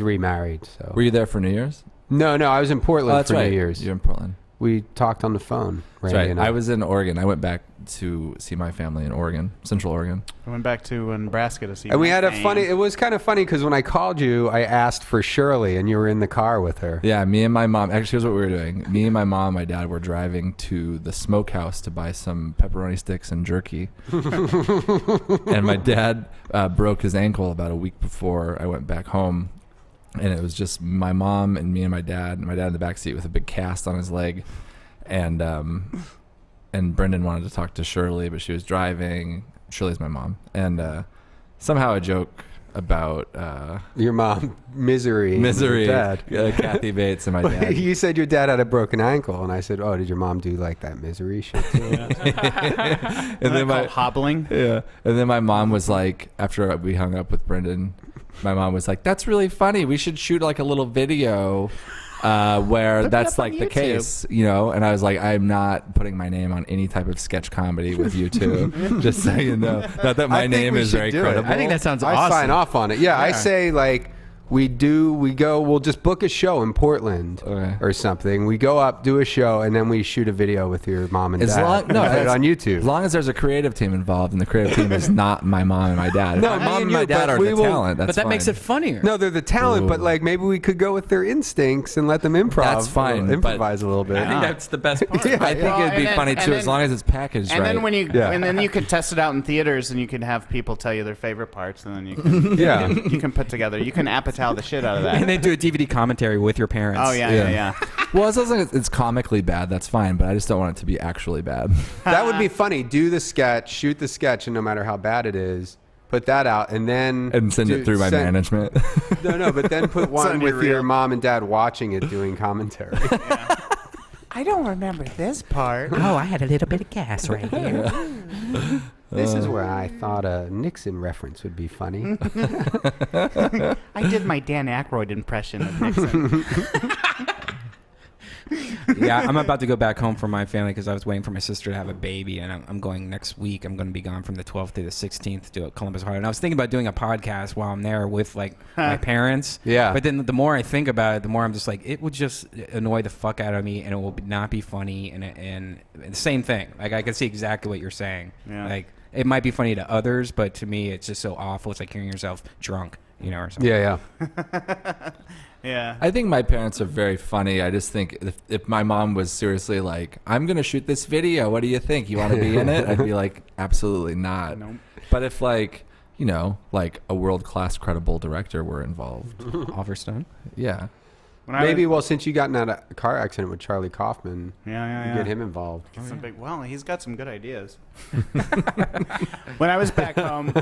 remarried. So Were you there for New Year's? No, I was in Portland that's for right. New Year's. You're in Portland. We talked on the phone. That's Randy right. and I was in Oregon. I went back to see my family in Oregon, Central Oregon. I went back to Nebraska to see. And we my had a fame. funny. It was kind of funny because when I called you, I asked for Shirley, and you were in the car with her. Yeah, me and my mom. Actually, here's what we were doing. Me and my mom and my dad were driving to the smokehouse to buy some pepperoni sticks and jerky. And my dad broke his ankle about a week before I went back home. And it was just my mom and me and my dad. And my dad in the back seat with a big cast on his leg. And Brendon wanted to talk to Shirley, but she was driving. Shirley's my mom. And somehow a joke about Your mom, Misery, and Misery, your dad. Kathy Bates, and my dad. You said your dad had a broken ankle, and I said, "Oh, did your mom do like that Misery shit too?" And then my hobbling. yeah, and then my mom was like, after we hung up with Brendon, my mom was like, "That's really funny. We should shoot like a little video." Where that's like the case, you know, and I was like, I'm not putting my name on any type of sketch comedy with you two, just so you know. Not that my I think name we is should very do it. credible. I think that sounds I awesome. sign off on it. Yeah, I say like we'll just book a show in Portland Okay. or something. We go up, do a show, and then we shoot a video with your mom and As dad. long, no, and put it as- on YouTube. As long as there's a creative team involved, and the creative team is not my mom and my dad. If No, my me mom and and my you, dad but are we the will- talent. That's But that fine. makes it funnier. No, they're the talent, but Ooh. like maybe we could go with their instincts and let them improv. That's fine, but- Improvise a little bit. I think that's the best part. Yeah, I think Well, it'd be and then- funny and too, then- as long as it's packaged And right. then when you Yeah. and then you could test it out in theaters, and you could have people tell you their favorite parts, and then you can Yeah. you can put together. You can Apatow the shit out of that. And then do a DVD commentary with your parents. Oh yeah. well, as long as it's comically bad, that's fine. But I just don't want it to be actually bad. That would be funny. Do the sketch, shoot the sketch, and no matter how bad it is, put that out, and then And send it through my management. No, but then put one Send with your your reel. mom and dad watching it, doing commentary. I don't remember this part. Oh, I had a little bit of gas right here. This is where I thought a Nixon reference would be funny. I did my Dan Aykroyd impression of Nixon. Yeah, I'm about to go back home for my family because I was waiting for my sister to have a baby, and I'm going next week. I'm going to be gone from the 12th to the 16th to Columbus, Ohio. And I was thinking about doing a podcast while I'm there with like my parents. Yeah. But then the more I think about it, the more I'm just like, it would just annoy the fuck out of me, and it will not be funny. And the same thing. Like I can see exactly what you're saying. Yeah. Like it might be funny to others, but to me, it's just so awful. It's like hearing yourself drunk, you know, or something. Yeah. Yeah. I think my parents are very funny. I just think if my mom was seriously like, I'm going to shoot this video. What do you think? You want to be in it? I'd be like, absolutely not. Nope. But if like, you know, like a world-class credible director were involved. Oliver Stone. Yeah. When I Maybe, was- well, since you got in a car accident with Charlie Kaufman, yeah. get him involved. Well, he's got some good ideas. When I was back home,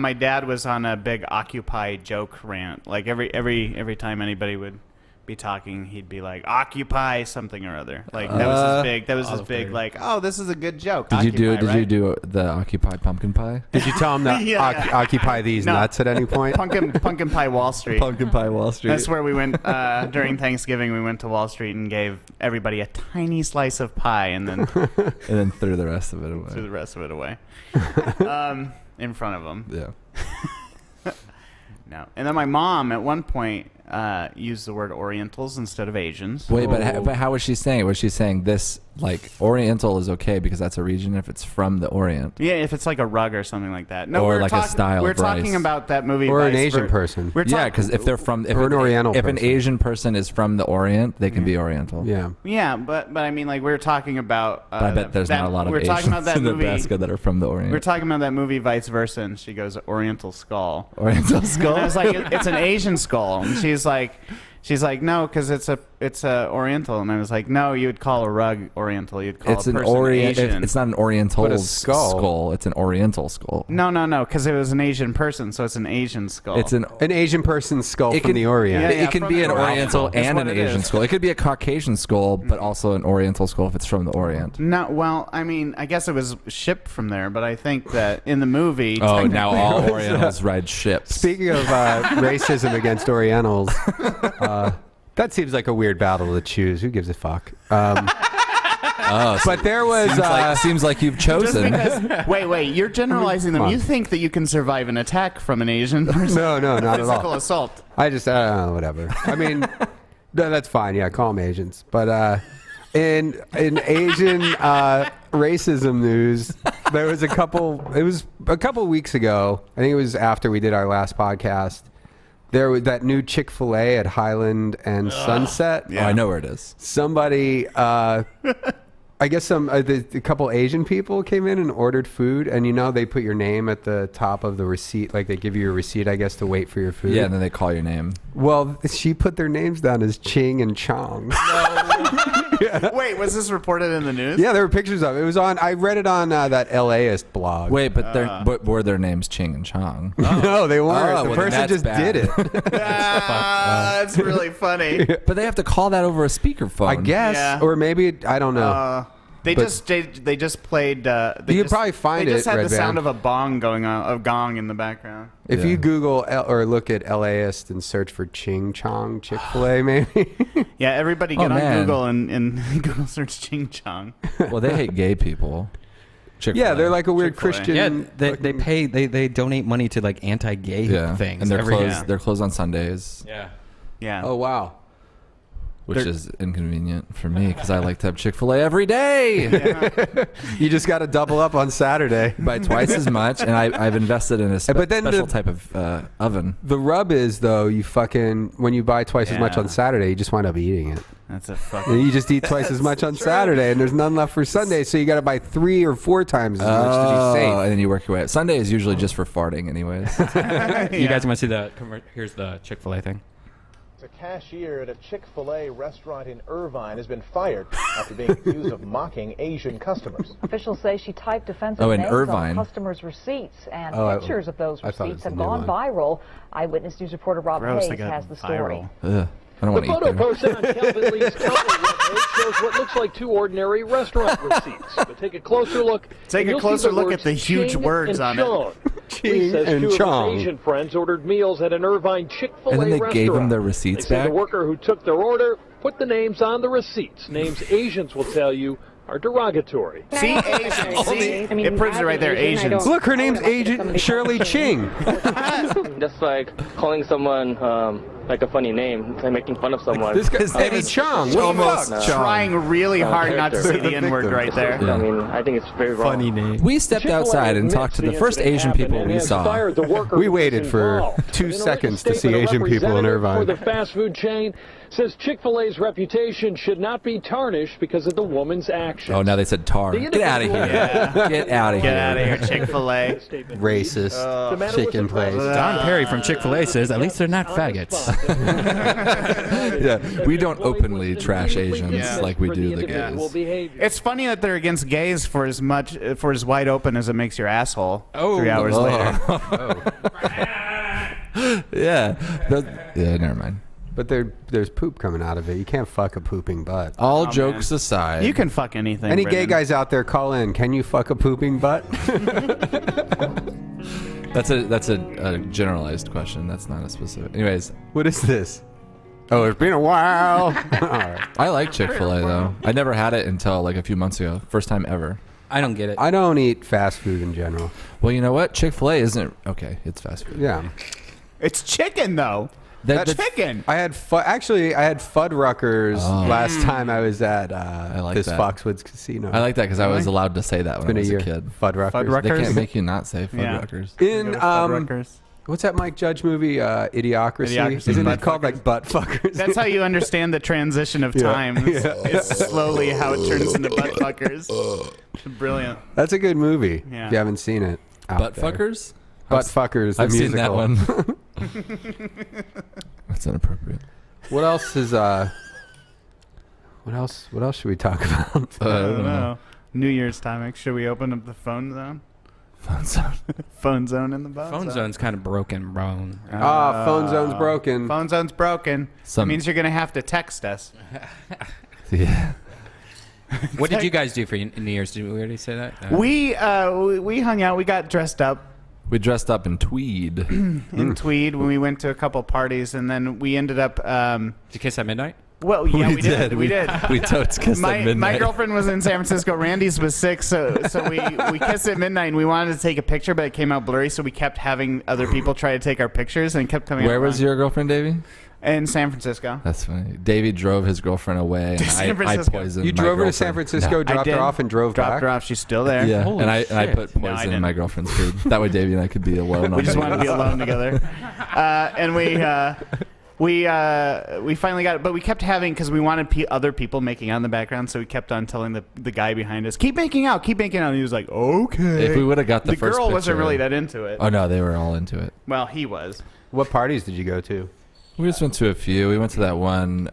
my dad was on a big Occupy joke rant. Like every time anybody would be talking, he'd be like, "Occupy something or other." Like that was his big. That was his big. Like, oh, this is a good joke. Did you Occupy, do right? the Occupy pumpkin pie? Did you tell him to Yeah. occupy these No. nuts at any point? Pumpkin Pie Wall Street? Pumpkin Pie Wall Street. That's where we went during Thanksgiving. We went to Wall Street and gave everybody a tiny slice of pie, and then and then threw the rest of it away. threw the rest of it away in front of them. Yeah. No. And then my mom, at one point, use the word Orientals instead of Asians. Wait, but how was she saying it? Was she saying this, like, Oriental is okay because that's a region if it's from the Orient? Yeah, if it's like a rug or something like that. No, Or we're like a style We're of rice. talking about that movie. Or an Vice Asian Ver- person. We're Yeah, talk- because if they're from... If Or an Oriental If an person. Asian person is from the Orient, they can be Oriental. Yeah. Yeah, but I mean, like, we're talking about. But I bet there's not a lot of we're Asians talking about that in movie. Nebraska that are from the Orient. We're talking about that movie, Vice Versa, and she goes Oriental skull. Oriental skull? And I was like, it's an Asian skull, and she's like, no, because it's a Oriental, and I was like, no, you would call a rug Oriental, you'd call It's a an person Orient. Asian. It's not an Oriental But a skull. It's an Oriental skull. No, because it was an Asian person, so it's an Asian skull. It's an Asian person's skull It from can- the Orient. Yeah, it can from be the an Orient. Oriental That's and what an it Asian is. skull. It could be a Caucasian skull, but also an Oriental skull if it's from the Orient. No, well, I mean, I guess it was shipped from there, but I think that in the movie. Oh, now technically- all Orientals ride ships. Speaking of racism against Orientals, that seems like a weird battle to choose. Who gives a fuck? But there was... seems like you've Just chosen. because, wait, you're generalizing them. Come on. You think that you can survive an attack from an Asian person? no, not at Physical all. assault. I just, whatever. I mean, that's fine. Yeah, call them Asians. But in Asian racism news, there was it was a couple weeks ago. I think it was after we did our last podcast. There was that new Chick-fil-A at Highland and Sunset. Oh, I know where it is. Somebody, I guess a couple Asian people came in and ordered food, and they put your name at the top of the receipt, like they give you a receipt, I guess, to wait for your food. Yeah, and then they call your name. Well, she put their names down as Ching and Chong. Wait, was this reported in the news? Yeah, there were pictures of it. It was on. I read it on that LAist blog. Wait, but were their names Ching and Chong? No, they weren't. Oh, the well, then person that's just bad. did it. That's really funny. But they have to call that over a speakerphone. I guess, Yeah. or maybe I don't know. They But- just played. You could probably find They just it, had Red the sound Van. of a bong going on, a gong in the background. If Yeah. you Google or look at LAist and search for Ching Chong Chick-fil-A, maybe. Yeah, everybody get Oh, on man. Google and Google search Ching Chong. Well, they hate gay people. Chick-fil-A. Yeah, they're like a weird Chick-fil-A. Christian. Yeah, they fucking- pay they donate money to like anti-gay yeah, things. and they're every closed. year. They're closed on Sundays, Yeah. Yeah. Oh wow. which is inconvenient for me because I like to have Chick-fil-A every day. You just got to double up on Saturday. Buy twice as much, and I've invested in a But then special the- type of oven. The rub is though, when you buy twice as much Yeah. on Saturday, you just wind up eating it. That's a And fucking. you just eat twice as much on Saturday, and there's none left for Sunday, so you got to buy 3 or 4 times as much to be safe. And then you work your way up. Sunday is usually just for farting, anyways. You guys want to see the? Here's the Chick-fil-A thing. A cashier at a Chick-fil-A restaurant in Irvine has been fired after being accused of mocking Asian customers. Officials say she typed offensive Oh, in names Irvine. on customers' receipts, and Oh, pictures of those I thought it receipts was have the new gone one. viral. Eyewitness News reporter Rob Gross, they Hayes got has the story. viral. Ugh, I don't want to eat there. posted on Calvin Lee's company webpage shows what looks like 2 ordinary restaurant receipts. But take a closer look. Take and a you'll see closer the look words at the huge Ching words and on it. Chong. Ching Lee says and 2 Chong. of his Asian friends ordered meals at an Irvine Chick-fil-A And then they restaurant. gave them their receipts They say back? the worker who took their order put the names on the receipts. Names Asians will tell you are derogatory. See, Asians. See, it proves it right there. Asians. Look, her name's Agent Shirley Ching. Just like calling someone like a funny name, like making fun of someone. This guy's Eddie Chong. What the Almost fuck? Trying really hard not to character. say the N-word right there. I mean, I think it's very wrong. name. We stepped outside and talked to the first Asian people we saw. We waited for 2 seconds to see Asian people in Irvine. For the fast food chain says Chick-fil-A's reputation should not be tarnished because of the woman's actions. Oh, now they said tar. Get out of here. Get out of here. Get out of here, Chick-fil-A. Racist chicken place. Don Perry from Chick-fil-A says at least they're not faggots. Yeah, we don't openly trash Asians like we do the gays. It's funny that they're against gays for as wide open as it makes your asshole. Oh. 3 hours later. Yeah. Yeah, never mind. But there's poop coming out of it. You can't fuck a pooping butt. All jokes aside. You can fuck anything. Any gay Brendon. guys out there, call in. Can you fuck a pooping butt? That's a generalized question. That's not a specific. Anyways, What is this? Oh, it's been a while. All right. I like Chick-fil-A though. I never had it until like a few months ago. First time ever. I don't get it. I don't eat fast food in general. Well, you know what? Chick-fil-A isn't okay. It's fast food. Yeah. It's chicken, though. That chicken. I had actually I had Fuddruckers last time I was at like this that. Foxwoods Casino. I like that because I was allowed to say that when I was a kid. Fuddruckers. They can't make you not say Fuddruckers. In what's that Mike Judge movie? Idiocracy. Isn't it called like butt fuckers? That's how you understand the transition of time. It's slowly how it turns into butt fuckers. Brilliant. That's a good movie. Yeah. If you haven't seen it. Butt fuckers? Butt fuckers. The I've seen that musical. one. That's inappropriate. What else is What else should we talk about? I don't know. New Year's timing. Should we open up the phone zone? Phone zone. Phone zone in the box. Phone zone's kind of broken, bro. Phone zone's broken. Phone zone's broken. That means you're gonna have to text us. Yeah. What did you guys do for New Year's? Did we already say that? We hung out. We got dressed up. We dressed up in tweed. In tweed when we went to a couple parties, and then we ended up. Did you kiss at midnight? Well, yeah, we did. We did. We totes kissed at midnight. My girlfriend was in San Francisco. Randy's was sick, so we kissed at midnight, and we wanted to take a picture, but it came out blurry, so we kept having other people try to take our pictures, and it kept coming out Where was wrong. your girlfriend, Davey? In San Francisco. That's funny. Davey drove his girlfriend away, and I poisoned You my drove her to girlfriend. San Francisco, No. dropped her off, and drove back? Dropped her off. She's still there. Yeah, Holy and I shit. put No, I poison in didn't. my girlfriend's food. That way Davey and I could be alone. We just wanted to be alone together. And we finally got it, but we kept having, because we wanted other people making out in the background, so we kept on telling the guy behind us, keep making out, and he was like, okay. If we would have got the first girl wasn't picture- really that into it. Oh no, they were all into it. Well, he was. What parties did you go to? We just went to a few. We went to that one,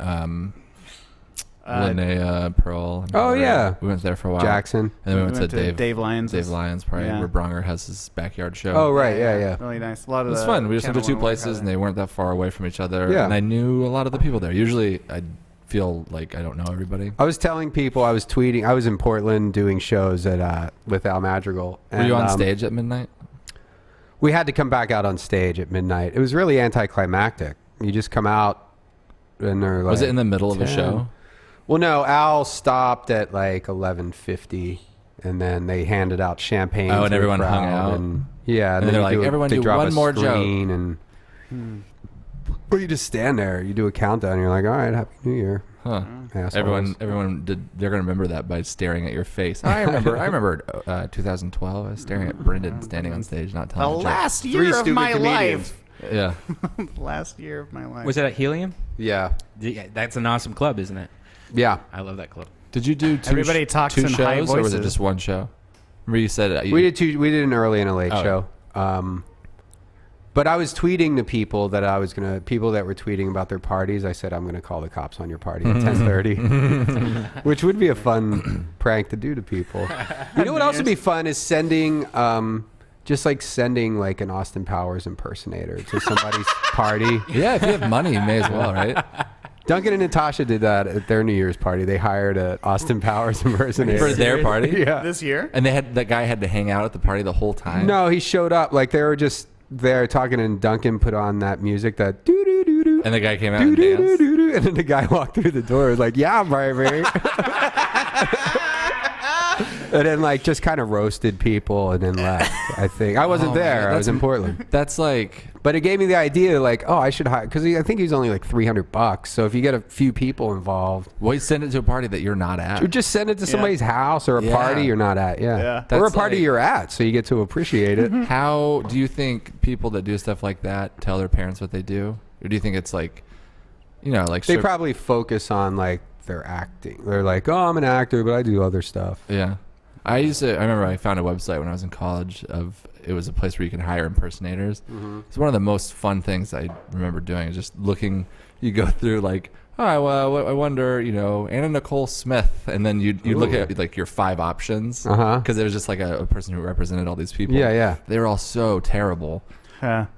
Linnea Pearl. Oh, yeah. We went there for a while. Jackson. And then we went to Dave Lyons' Dave Lyons' party, yeah. where Bronger has his backyard show. Oh, right. Yeah. Really nice. A lot of It was the fun. We just went to two Channel 1 places, and they weren't that far away from each other. Yeah. And I knew a lot of the people there. Usually, I feel like I don't know everybody. I was telling people, I was tweeting. I was in Portland doing shows at with Al Madrigal. Were you on and, stage at midnight? We had to come back out on stage at midnight. It was really anticlimactic. You just come out, and they're like, Was it in the middle of a 10. show? Well, no. Al stopped at like 11:50, and then they handed out champagne. Oh, to and the everyone hung crowd, out. And, yeah, And they're like, everyone they do drop one a more joke. screen and. Or you just stand there. You do a countdown. And you're like, all right, Happy New Year. Huh. Assholes. Everyone did. They're gonna remember that by staring at your face. I remember 2012. I was staring at Brendon standing on stage, not The telling a joke. last Three year of stupid my comedians. life. Yeah. Last year of my life. Was it at Helium? Yeah. Yeah, that's an awesome club, isn't it? Yeah. I love that club. Did you do two? Everybody talks two in shows, high or was it voices. just one show? Remember you said We did two. We did an early and a late Oh, show. But I was tweeting to people people that were tweeting about their parties. I said, I'm gonna call the cops on your party at 10:30, which would be a fun prank to do to people. You know what else would be fun is sending like an Austin Powers impersonator to somebody's party. Yeah, if you have money, you may as well, right? Duncan and Natasha did that at their New Year's party. They hired an Austin Powers impersonator For their party. Yeah. This year? And that guy had to hang out at the party the whole time. No, he showed up like they were just there talking, and Duncan put on that music that doo doo doo doo. And the guy came out and danced. And then the guy walked through the door like, yeah, baby. And then like just kind of roasted people and then left. I think I wasn't there. I was in Portland. That's like, but it gave me the idea like, oh, I should hire, because I think he's only like $300. So if you get a few people involved, well, you send it to a party that you're not at. or just send it to somebody's house or a party you're not at. Yeah. That's Or a party like- you're at, so you get to appreciate it. How do you think people that do stuff like that tell their parents what they do, or do you think it's like, like They probably focus on like their acting. They're like, oh, I'm an actor, but I do other stuff. Yeah. I remember I found a website when I was in college it was a place where you can hire impersonators. Mm-hmm. It's one of the most fun things I remember doing, is just looking, you go through like, oh, well, I wonder, Anna Nicole Smith. And then you'd look at like your 5 options. Because it was just like a person who represented all these people. Yeah, yeah. They were all so terrible.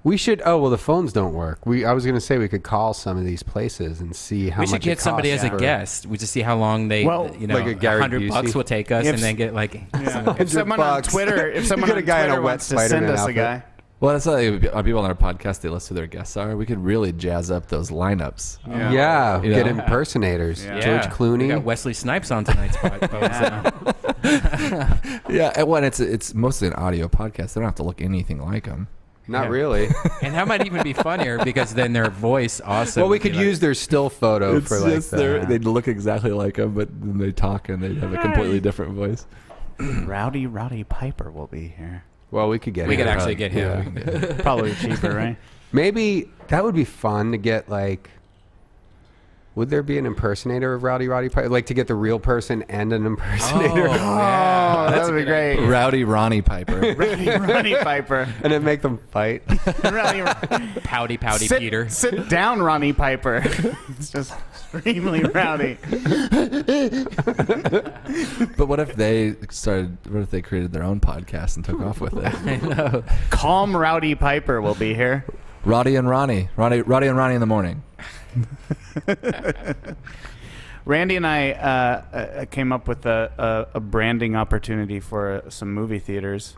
We should. Oh well, the phones don't work. I was gonna say we could call some of these places and see how We much. should get it somebody as costs a for- guest. We just see how long they, like a Gary $100 Busey. will take us, If- and then get like. If someone on Twitter, You get a guy in a wet wants to send Spider-Man us a outfit. guy. Well, that's like people on our podcast, they list who their guests are. We could really jazz up those lineups. Yeah, You get know? impersonators. Yeah. George Clooney. We got Wesley Snipes on tonight's podcast. Yeah, and it's mostly an audio podcast. They don't have to look anything like them. Not really. And that might even be funnier because then their voice also. Well, we would be could like- use their still photo It's for like just that. they'd look exactly like him, but then they talk and they have a completely different voice. Rowdy Piper will be here. Well, we could get We him. could actually get him. Yeah. Probably cheaper, right? Maybe that would be fun to get like. Would there be an impersonator of Rowdy Piper? Like to get the real person and an impersonator? That would be great. Rowdy Ronnie Piper. Rowdy Piper. And then make them fight. Rowdy, Pouty sit, Peter. Sit down, Ronnie Piper. It's just extremely rowdy. But what if they created their own podcast and took off with it? I know. Calm Rowdy Piper will be here. Roddy and Ronnie in the morning. Randy and I came up with a branding opportunity for some movie theaters.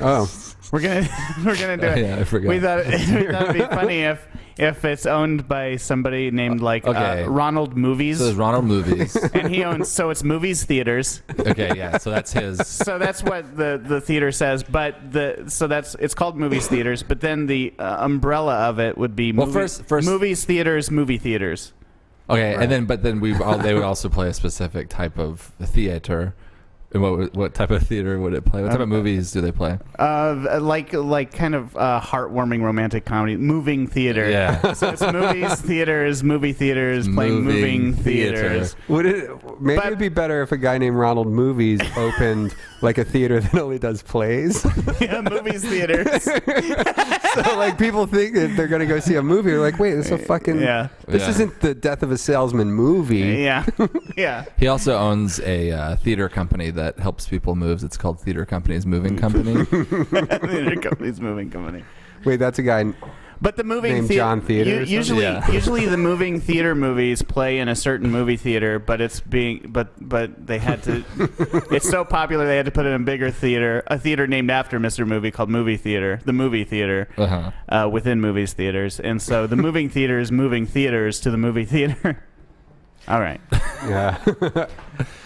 Oh, We're gonna do it. Yeah, I forgot. We thought it'd be funny if it's owned by somebody named like Okay. Ronald Movies, So there's Ronald Movies. and he owns it's Movies Theaters. Okay, yeah. So that's his. So that's what the theater says. But it's called Movies Theaters. But then the umbrella of it would be First Movies Theaters, Movie Theaters. Okay, and then they would also play a specific type of theater. And what type of theater would it play? What type of movies do they play? Like kind of heartwarming romantic comedy, moving theater. Yeah. So it's movies, theaters, movie theaters, playing moving theaters. Maybe it'd be better if a guy named Ronald Movies opened like a theater that only does plays. Yeah, movies theaters. So like people think that they're gonna go see a movie. They're like, wait, this is a fucking. Yeah. This Yeah. isn't the Death of a Salesman movie. Yeah, yeah. He also owns a theater company that helps people move. It's called Theater Company's Moving Company. Theater company's moving company. Wait, that's a guy. But the moving Named John Theater or usually something? Yeah. usually the moving theater movies play in a certain movie theater, but they had to. It's so popular they had to put it in a bigger theater, a theater named after Mr. Movie called Movie Theater, the movie theater within movies theaters, and so the moving theater is moving theaters to the movie theater. All right. Yeah.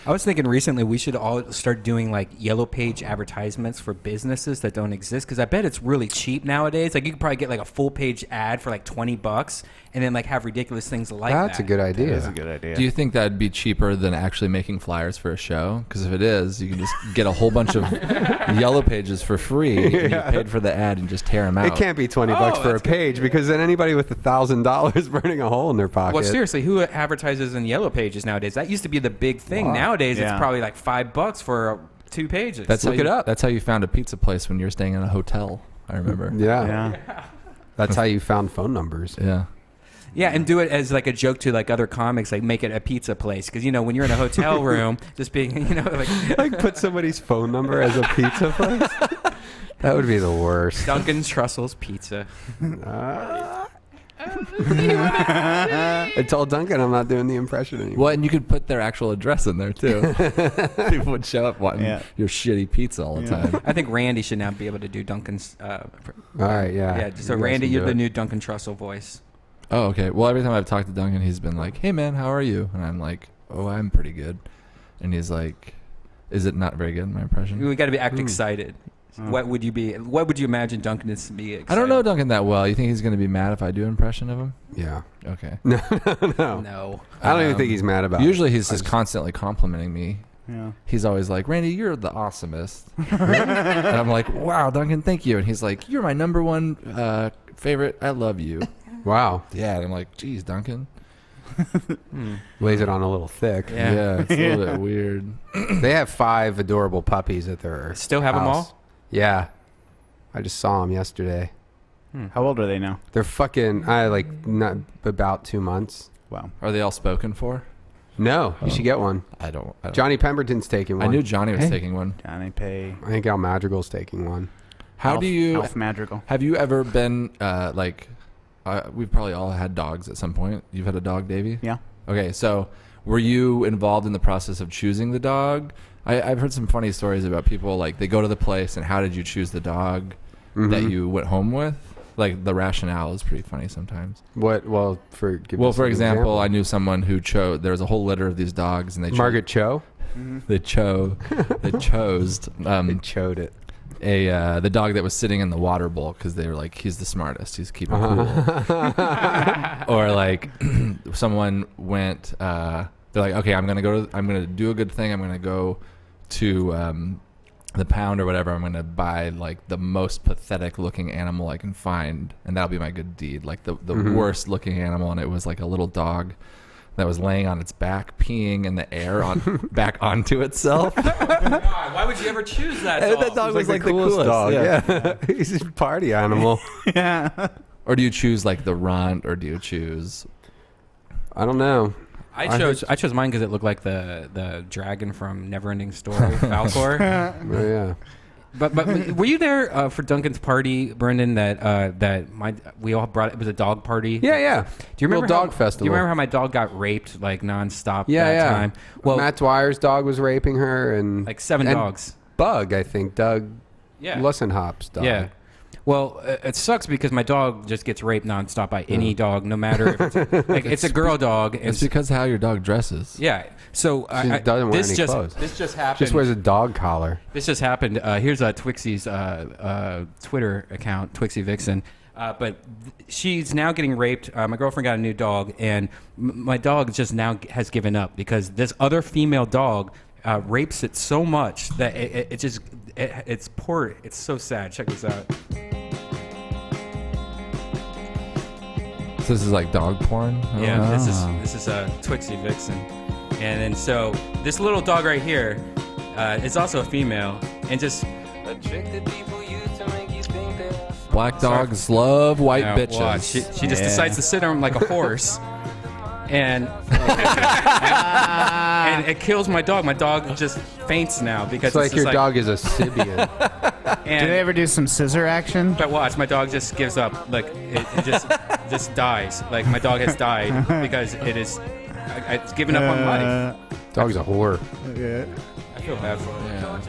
I was thinking recently we should all start doing like yellow page advertisements for businesses that don't exist, because I bet it's really cheap nowadays. Like you could probably get like a full page ad for like $20 and then like have ridiculous things like that. That's a good idea. That's a good idea. Do you think that'd be cheaper than actually making flyers for a show? Because if it is, you can just get a whole bunch of yellow pages for free, and you paid for the ad and just tear them out. It can't be $20 for a page, because then anybody with $1,000 burning a hole in their pocket. Well, seriously, who advertises in yellow pages nowadays? That used to be the big thing. Wow. Nowadays, Yeah. it's probably like $5 for 2 pages. Look it up. That's how you found a pizza place when you were staying in a hotel. I remember. Yeah. That's how you found phone numbers. Yeah. Yeah, and do it as like a joke to like other comics, like make it a pizza place, because you know when you're in a hotel room, just being like put somebody's phone number as a pizza place. That would be the worst. Duncan Trussell's Pizza. I told Duncan I'm not doing the impression anymore. Well, and you could put their actual address in there too. People would show up wanting your shitty pizza all the time. I think Randy should now be able to do Duncan's. All right, yeah. Yeah, so You guys Randy, can you're do the it. new Duncan Trussell voice. Oh, okay. Well, every time I've talked to Duncan, he's been like, "Hey, man, how are you?" And I'm like, "Oh, I'm pretty good." And he's like, "Is it not very good, my impression?" We got to be act excited. What would you be? What would you imagine Duncan is to be? Excited? I don't know Duncan that well. You think he's going to be mad if I do an impression of him? Yeah. Okay. No. No. I don't even think he's mad about it. Usually he's just constantly complimenting me. Yeah. He's always like, "Randy, you're the awesomest." And I'm like, "Wow, Duncan, thank you." And he's like, "You're my number one favorite. I love you." Wow. Yeah. And I'm like, "Geez, Duncan." Lays it on a little thick. Yeah, it's a little bit weird. They have 5 adorable puppies at their Still have them house. all? Yeah. I just saw them yesterday. How old are they now? They're fucking, not about 2 months. Wow. Are they all spoken for? No, you should get one. I don't. Johnny Pemberton's taking one. I knew Johnny was taking one. Johnny Pay. I think Al Madrigal's taking one. How do you? Alf Madrigal. Have you ever been we've probably all had dogs at some point. You've had a dog, Davey? Yeah. Okay, so were you involved in the process of choosing the dog? I've heard some funny stories about people, like they go to the place and how did you choose the dog that you went home with? Like the rationale is pretty funny sometimes. What? Well, for For example, I knew someone who chose. There was a whole litter of these dogs, and they Margaret Cho. They chose. They chode it. the dog that was sitting in the water bowl because they were like, he's the smartest, he's keeping cool. Or like someone went, they're like, okay, I'm gonna do a good thing. I'm gonna go to the pound or whatever. I'm gonna buy like the most pathetic looking animal I can find, and that'll be my good deed. Like the worst looking animal, and it was like a little dog that was laying on its back, peeing in the air back onto itself. God, why would you ever choose that dog? That dog was like the coolest dog. Yeah. He's a party animal. Yeah. Or do you choose like the runt, or do you choose? I don't know. I chose mine because it looked like the dragon from Neverending Story, Falcor. Oh, yeah. But were you there for Duncan's party, Brendon? We all brought it was a dog party. Yeah. Do you remember Little dog festival. Do you remember how my dog got raped like nonstop? Yeah, that time? Well, Matt Dwyer's dog was raping her, and like 7 dogs. Bug, I think, Doug. Yeah. Lussenhop's dog. Yeah. Well, it sucks because my dog just gets raped nonstop by any dog, no matter if it's like it's a girl dog. It's because how your dog dresses. Yeah. So She doesn't wear any clothes. This just happened. Just wears a dog collar. This just happened. Here's Twixie's Twitter account, Twixie Vixen. But she's now getting raped. My girlfriend got a new dog, and my dog just now has given up because this other female dog rapes it so much that it's poor. It's so sad. Check this out. So this is like dog porn? Yeah, this is a Twixie Vixen. And then so this little dog right here is also a female and just black dogs love white bitches. Watch. She just decides to sit on him like a horse. And and it kills my dog. My dog just faints now because It's like your dog is a Sibian. Do they ever do some scissor action? But watch, my dog just gives up. Like it just dies. Like my dog has died because it's given up on life. Dog's a whore. Yeah. I feel bad for it. Yeah.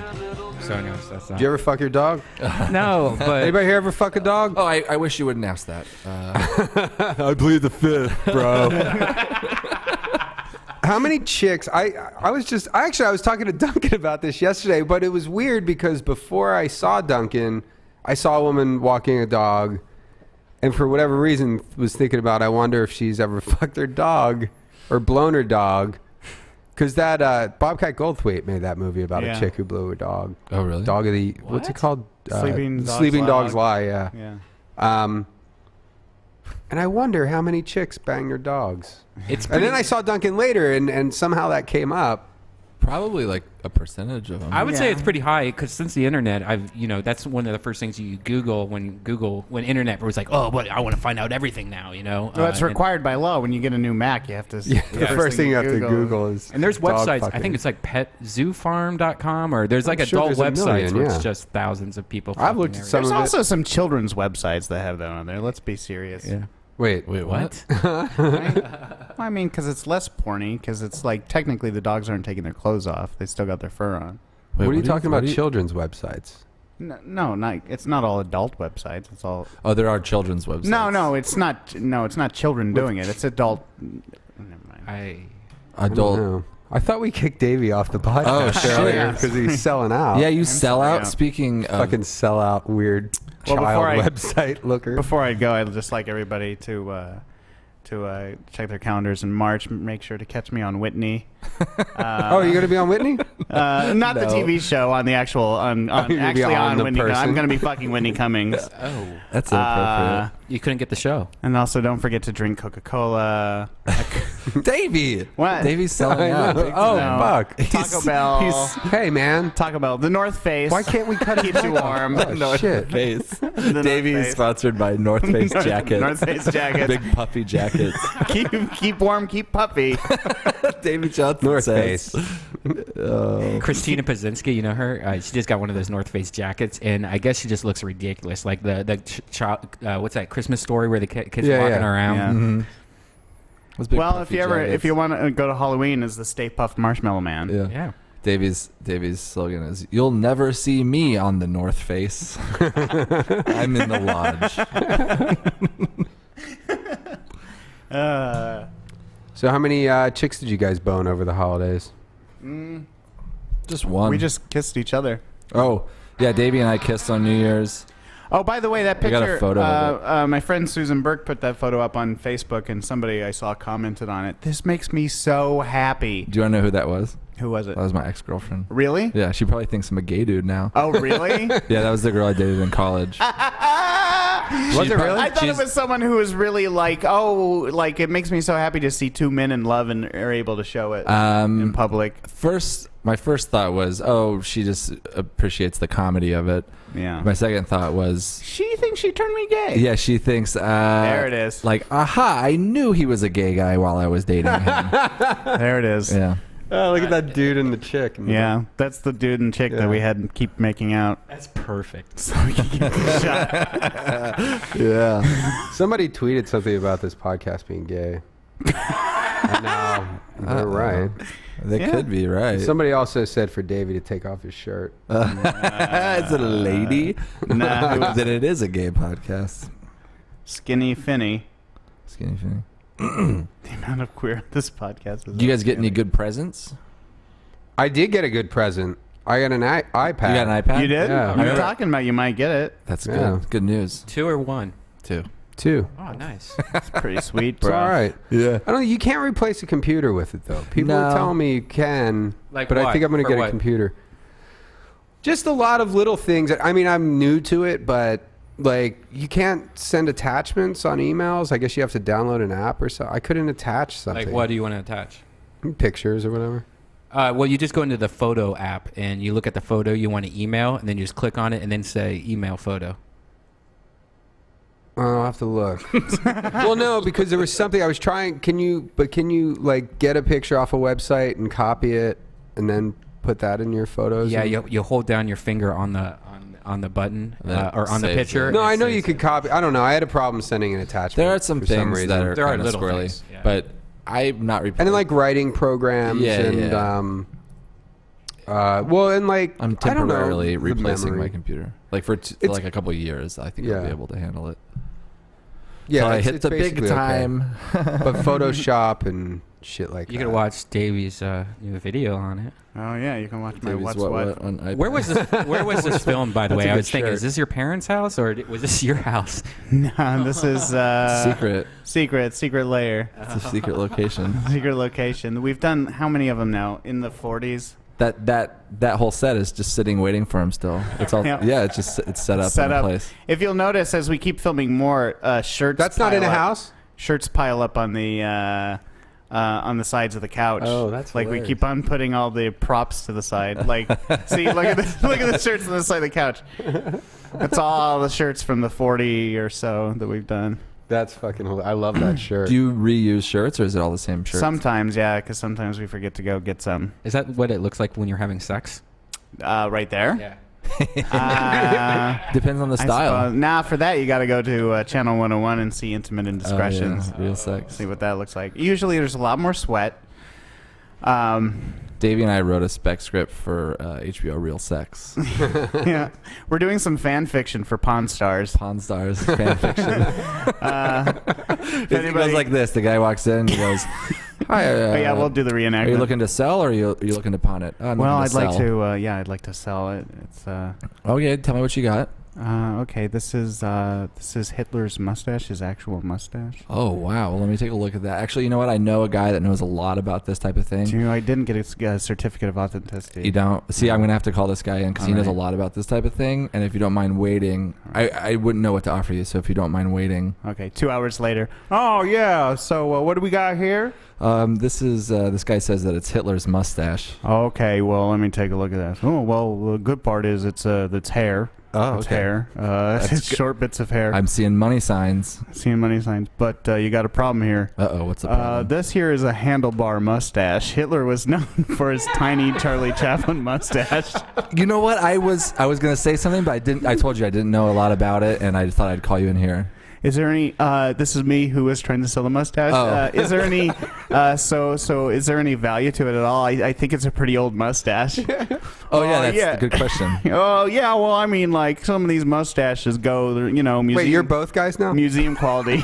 So anyways, that's not. Did you ever fuck your dog? No, but Anybody here ever fuck a dog? Oh, I wish you wouldn't ask that. I plead the fifth, bro. How many chicks? I was talking to Duncan about this yesterday, but it was weird because before I saw Duncan, I saw a woman walking a dog, and for whatever reason was thinking about, I wonder if she's ever fucked her dog or blown her dog. Because that Bobcat Goldthwait made that movie about a chick who blew her dog. Oh, really? Dog of the what's it called? Sleeping Dogs Lie. Yeah. Yeah. And I wonder how many chicks bang their dogs. It's and then I saw Duncan later, and somehow that came up. Probably like a percentage of them. I would say it's pretty high because since the internet, that's one of the first things you Google when internet was like, oh, but I want to find out everything now, Well, that's required by law. When you get a new Mac, you have to. The first thing you have to Google is. And there's websites. fucking. I think it's like petzoofarm.com or there's like I'm sure adult there's a websites million, where yeah. it's just thousands of people. I've looked at some There's of it. also some children's websites that have that on there. Let's be serious. Yeah. Wait, what? I mean, because it's less porny. Because it's like technically the dogs aren't taking their clothes off; they still got their fur on. Wait, what are you talking about? Children's websites? No, not. It's not all adult websites. It's all. Oh, there are children's websites. No, it's not. No, it's not children doing it. It's adult. Never mind. Adult. I thought we kicked Davey off the podcast earlier because he's selling out. Yeah, you sell out. Speaking of fucking sell out, weird child website looker. Before I go, I'd just like everybody to check their calendars in March. Make sure to catch me on Whitney. Oh, you're gonna be on Whitney? Not the TV show, on the actual on actually on Whitney. I'm gonna be fucking Whitney Cummings. Oh, that's inappropriate. You couldn't get the show. And also, don't forget to drink Coca-Cola. Davey, what? Davey's selling out. Oh, fuck! Taco Bell. Hey, man, Taco Bell. The North Face. why can't we cut it? Keeps you warm. Oh, shit. Face. The Davey North is Face. sponsored by North Face jackets. North Face jackets. Big puffy jackets. keep warm, keep puppy. Davey Johnson North says. Face. Christina Pazinski, you know her? She just got one of those North Face jackets, and I guess she just looks ridiculous. Like what's that Christmas Story where the kids walking around? Yeah. Mm-hmm. Well, if you want to go to Halloween as the Stay Puft Marshmallow Man. Yeah. Davy's slogan is, "You'll never see me on the North Face. I'm in the lodge." So how many chicks did you guys bone over the holidays? Just one. We just kissed each other. Oh, Yeah, Davey and I kissed on New Year's. Oh, by the way, that I got a picture. photo of My friend Susan Burke put that photo up on Facebook, and somebody I saw commented on it. This makes me so happy. Do you want to know who that was? Who was it? That was my ex-girlfriend. Really? Yeah, she probably thinks I'm a gay dude now. Oh, really? Yeah, that was the girl I dated in college. Was it really? I thought it was someone who was really like, it makes me so happy to see two men in love and are able to show it in public. My first thought was, she just appreciates the comedy of it. Yeah. My second thought was, She thinks she turned me gay. yeah, she thinks, There it is. like, aha, I knew he was a gay guy while I was dating him. There it is. Yeah. Oh, look at that dude and the chick. Yeah, that's the dude and chick that we had to keep making out. That's perfect. So we can get the shot. Yeah. Somebody tweeted something about this podcast being gay. And now they're right. They could be right. Somebody also said for Davey to take off his shirt. Is it a lady? No. Then it is a gay podcast. Skinny Finny. Skinny Finny. The amount of queer this podcast is. Do you guys get any good presents? I did get a good present. I got an iPad. You got an iPad? You did? Yeah. You were talking about you might get it. That's Yeah. good. Good news. 2 or 1? 2. Two. Oh, nice. It's pretty sweet, It's bro. all right. Yeah. I don't. You can't replace a computer with it though. People are No. telling me you can, Like but I what? think I'm going to For get what? a computer. Just a lot of little things. I mean, I'm new to it, but like you can't send attachments on emails. I guess you have to download an app or so. I couldn't attach something. Like, what do you want to attach? Pictures or whatever. Well, you just go into the photo app and you look at the photo you want to email, and then you just click on it and then say email photo. Oh, I'll have to look. Well, no, because there was something I was trying. Can you like get a picture off a website and copy it and then put that in your photos? Yeah, and- you hold down your finger on the button or on the saves picture. it. No, and I it know saves you could it. copy. I don't know. I had a problem sending an attachment. There are some for things reason. that are There are kind of little squirrely, things, yeah. but I'm not And then like writing programs and well, and like I'm I don't know, temporarily the replacing memory. my computer. Like for like a couple of years, I think I'll be Yeah. able to handle it. Yeah, So I it's- hit it's the big basically okay. time. But Photoshop and shit like You that. could watch Davey's new video on it. Oh yeah, you can watch my Davies, what's what what. on iPad. Where was this? Where was this filmed? By the That's way, a I good was thinking, shirt. is this your parents' house or was this your house? No, this is secret layer. It's a secret location. Secret location. We've done how many of them now? In the 40s. That whole set is just sitting waiting for him still. It's all Yeah. it's set up Set in up. place. If you'll notice, as we keep filming more, shirts. That's not in a pile up. house? Shirts pile up on the sides of the couch. Oh, that's like hilarious. we keep on putting all the props to the side. Like, see, look at the shirts on the side of the couch. That's all the shirts from the 40 or so that we've done. That's fucking. I love that shirt. Do you reuse shirts or is it all the same shirts? Sometimes, yeah, because sometimes we forget to go get some. Is that what it looks like when you're having sex? Right there. Yeah. Depends on the style. Nah, for that you got to go to Channel 101 and see Intimate Indiscretions. Real sex. See what that looks like. Usually there's a lot more sweat. Davey and I wrote a spec script for HBO Real Sex. Yeah, we're doing some fan fiction for Pawn Stars. Pawn Stars fan fiction. It goes like this: the guy walks in, he goes, "Hi, yeah, we'll do the reenactment. Are you looking to sell or are you looking to pawn it?" I'm Well, looking I'd like sell. to. Yeah, I'd like to sell it. It's. Oh yeah, tell me what you got. Okay, this is Hitler's mustache, his actual mustache. Oh wow, well, let me take a look at that. Actually, you know what? I know a guy that knows a lot about this type of thing. Do you know, I didn't get a certificate of authenticity. You don't see? I'm gonna have to call this guy in because he knows a Alright. lot about this type of thing. And if you don't mind waiting, I wouldn't know what to offer you. So if you don't mind waiting, Okay, 2 hours later. Oh yeah. So what do we got here? this is this guy says that it's Hitler's mustache. Okay, well let me take a look at that. Oh well, the good part is it's hair. Oh, It's okay. hair. It's short bits of hair. I'm seeing money signs. Seeing money signs, but you got a problem here. What's the problem? This here is a handlebar mustache. Hitler was known for his tiny Charlie Chaplin mustache. You know what? I was gonna say something, but I didn't. I told you I didn't know a lot about it, and I just thought I'd call you in here. Is there any? This is me who was trying to sell a mustache. Oh. Is there any? So is there any value to it at all? I think it's a pretty old mustache. Oh yeah, that's a good question. Oh yeah, well I mean like some of these mustaches go, museum. Wait, you're both guys now? Museum quality.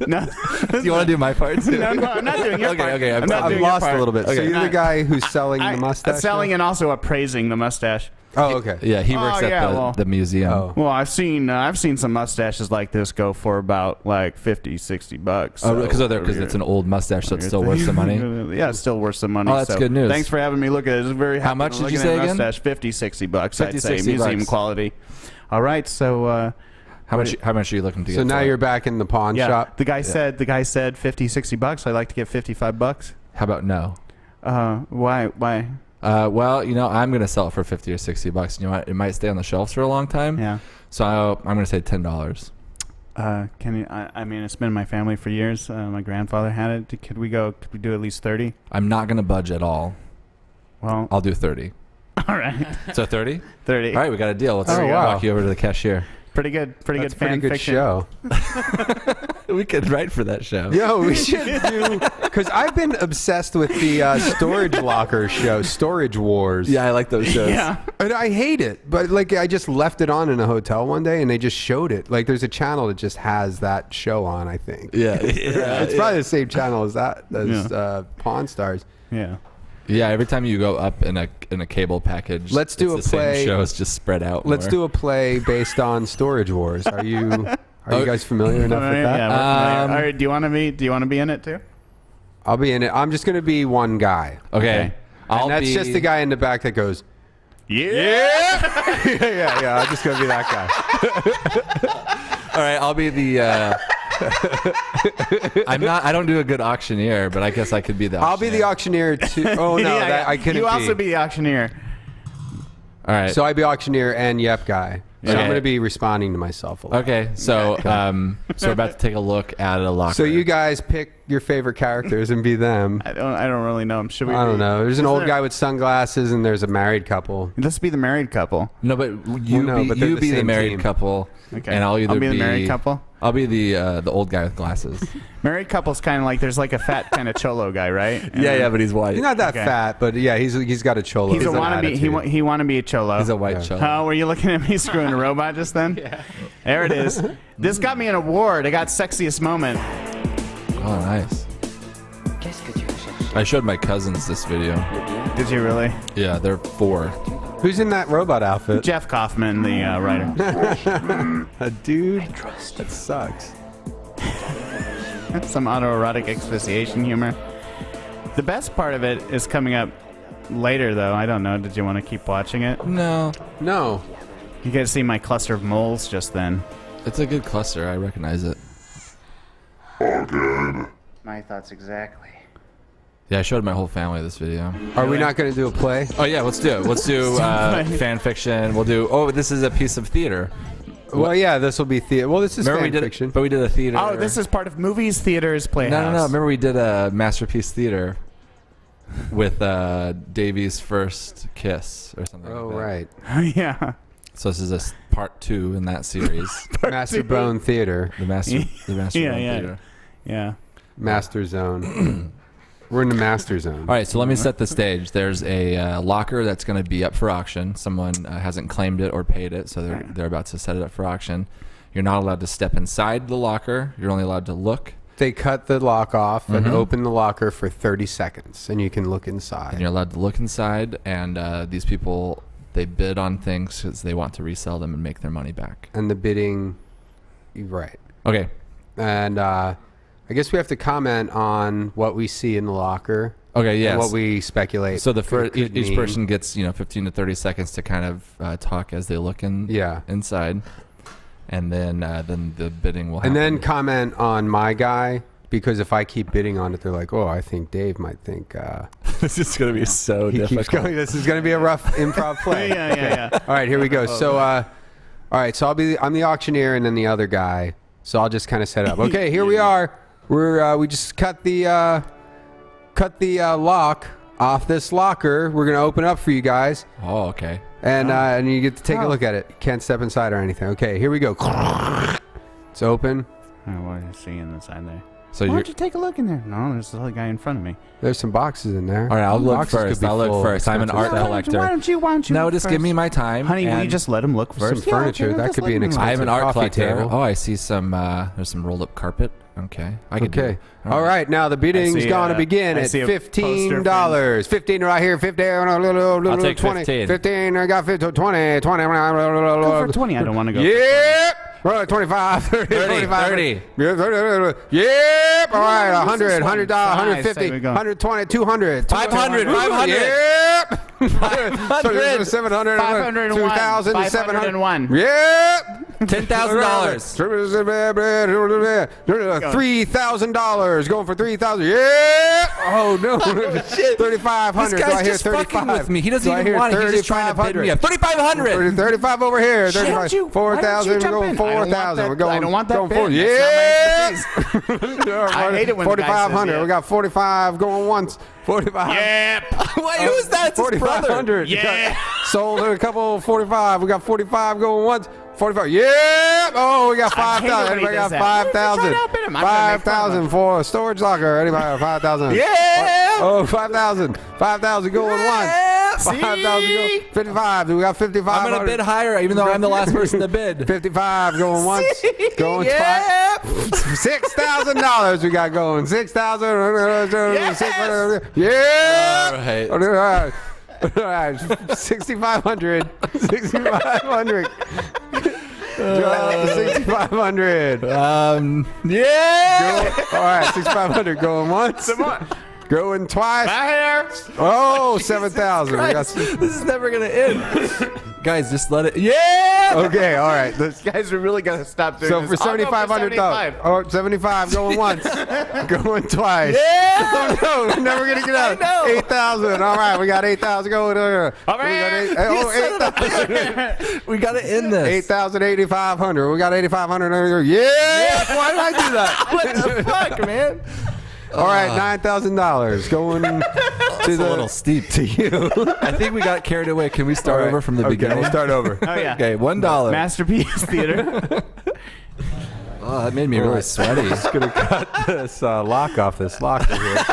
No, Do you want to do my parts? no, I'm not doing your part. Okay, I'm not I'm doing your lost a part. little bit. So Okay. you're the guy who's selling the mustache? Selling and also appraising the mustache. Oh, okay. Yeah, he works at the museum. Oh. Well, I've seen some mustaches like this go for about like $50-$60. Oh, because it's an old mustache, so it's still worth some money. Yeah, it's still worth some money. Oh, that's good news. Thanks for having me look at it. It's very happy. How much did you say again? Mustache, $50-$60. I'd say $50-$60. museum quality. All right, so how much are you looking to get? So now for it? you're back in the pawn shop. The guy said $50-$60. I'd like to get $55. How about no? Why? Well, I'm gonna sell it for $50 or $60. You know what? It might stay on the shelves for a long time. Yeah. So I'm gonna say $10. Can you? I mean, it's been in my family for years. My grandfather had it. Could we do at least 30? I'm not gonna budge at all. Well, I'll do 30. All right. So 30? 30. All right, we got a deal. Let's wow. walk you over to the cashier. Pretty good. That's a Fan pretty good fiction. show. We could write for that show. Yo, we should do, because I've been obsessed with the storage locker show, Storage Wars. Yeah, I like those shows. Yeah. And I hate it, but like I just left it on in a hotel one day, and they just showed it. Like there's a channel that just has that show on. I think. Yeah. It's probably the same channel as Pawn Stars. Yeah. Yeah, every time you go up in a cable package, Let's do it's a the play. Same shows just spread out. Let's do a play based on Storage Wars. Are you guys familiar enough with that? Yeah, we're familiar. All right, do you want to be in it too? I'll be in it. I'm just gonna be one guy. Okay. And that's just the guy in the back that goes, yeah. yeah. I'm just gonna be that guy. All right, I'll be the. I don't do a good auctioneer, but I guess I could be the auctioneer. I'll be the auctioneer too. Oh no, I couldn't. You also be the auctioneer. All right. So I'd be auctioneer and yep guy. So Okay. I'm going to be responding to myself a lot. Okay, so so we're about to take a look at a locker. So you guys pick your favorite characters and be them. I don't really know. Should we? I don't know. There's an old guy with sunglasses and there's a married couple. Let's be the married couple. No, but you they're be the same married team. couple. Okay. And I'll be the married couple. I'll be the old guy with glasses. Married couple's kind of like there's like a fat kind of cholo guy, right? Yeah, but he's white. He's not that fat, but yeah, he's got a cholo. He's a wannabe. He wannabe a cholo. He's a white cholo. Oh, were you looking at me screwing a robot just then? Yeah. There it is. This got me an award. I got sexiest moment. Oh, nice. I showed my cousins this video. Did you really? Yeah, they're 4. Who's in that robot outfit? Jeff Kaufman, the writer. A dude? That sucks. Some autoerotic asphyxiation humor. The best part of it is coming up later, though. I don't know. Did you want to keep watching it? No. You guys see my cluster of moles just then. It's a good cluster. I recognize it. My thoughts exactly. Yeah, I showed my whole family this video. Are we not going to do a play? Oh, yeah, let's do it. Let's do fan fiction. We'll do... Oh, this is a piece of theater. Well, yeah, this will be theater. Well, this is fan fiction. But we did a theater. Oh, this is part of movies, theaters, playhouse. No. Remember we did a masterpiece theater with Davey's first kiss or something Oh, like that. right. Yeah. So this is a part 2 in that series. Master Bone Theater. The Master Bone Theater. Yeah. Master Zone. We're in the Master Zone. All right, so let me set the stage. There's a locker that's going to be up for auction. Someone hasn't claimed it or paid it, so they're about to set it up for auction. You're not allowed to step inside the locker. You're only allowed to look. They cut the lock off and open the locker for 30 seconds, and you can look inside. And you're allowed to look inside, and these people, they bid on things because they want to resell them and make their money back. And the bidding, right. Okay. And I guess we have to comment on what we see in the locker. Okay, yes. And what we speculate. So each person gets 15 to 30 seconds to kind of talk as they look inside, and then the bidding will happen. And then comment on my guy, because if I keep bidding on it, they're like, oh, I think Dave might think this is going to be so he difficult. keeps going. This is going to be a rough improv play. Yeah. All right, here we go. So, all right, so I'm the auctioneer and then the other guy. So I'll just kind of set up. Okay, here we are. We just cut the lock off this locker. We're gonna open up for you guys. Oh, okay. And you get to take a look at it. You can't step inside or anything. Okay, here we go. It's open. Oh, what are you seeing inside there? So Why you're. don't you take a look in there? No, there's the other guy in front of me. There's some boxes in there. All right, I'll look Boxes could first. be I'll look full of first. I'm an art expensive stuff. collector. Why don't you No, just first? give me my time. Honey, will you and just let him look Some first? furniture. okay, That just could let be an him look. I am expensive an art coffee collector. table. Oh, I see some. There's some rolled up carpet. Okay, I can do Okay. it. All right. Now the bidding's see, going to begin I at see a poster $15. 15 right here. 15. I'll take 20. 15. 15. I got 15. 20. 20. Go for 20. I don't want to go. Yep. Right, 25, 30, 30, 45, 30. Yeah, 30. Yep. All right, 100, $100, Nice. 150, There we go. 120, 200, 500, 500. Yep. 500. 700, 501. 2,000, 501. Yep. $10,000. $3,000. Going for $3,000. Yeah. Oh no. Shit. 3,500. This guy's Do I hear just fucking 35? with me. He doesn't Do I even hear want it. He's just trying to bid me up. 3,500. 35 over here. Shit, 35. you- 4,000. why don't you We're going jump in? 4,000. We're going. I don't want that going bid. for That's yeah. I hate it when the guy says 4,500. yeah. We got 45 going once. 45. Yep. Wait, who is that? It's his brother. 4,500. Yeah. Sold a couple 45. We got 45 going once. 45. Yeah. Oh, we got I hate it 5,000. when he Anybody does got that. 5,000? Try to outbid him. I'm gonna make fun of 5,000 him. for a storage locker. Anybody got 5,000? Yeah. Oh, 5,000. 5,000 going once. 5,000 going. 55. We got 55. I'm going to bid higher, even though I'm the last person to bid. 55 going once. Going twice. $6,000 we got going. 6,000. Yeah. All right. All right. 6,500. 6,500. 6,500. Yeah. All right. 6,500 going once. Come on. Going twice. Back here. Oh, 7,000. We got This is never going to end. Guys, just let it. Yeah. okay. All right. Let's Guys are really gonna stop doing So this. for I'll go $7,500, oh, 75 going once, going twice. Yeah. Oh no, we're never gonna get out. I know. 8,000. All right, we got 8,000 going. Over We got here. 8,000. We got to end this. 8,000, 8,500. We got 8,500. Yeah. Why did I do that? What the fuck, man? All right, $9,000 going to It's a little steep. to you. I think we got carried away. Can we start All right. over from the Okay, beginning? we'll start over. Oh yeah. Okay, $1. Masterpiece Theater. Oh, that made me really sweaty. Just gonna cut this lock off this locker here.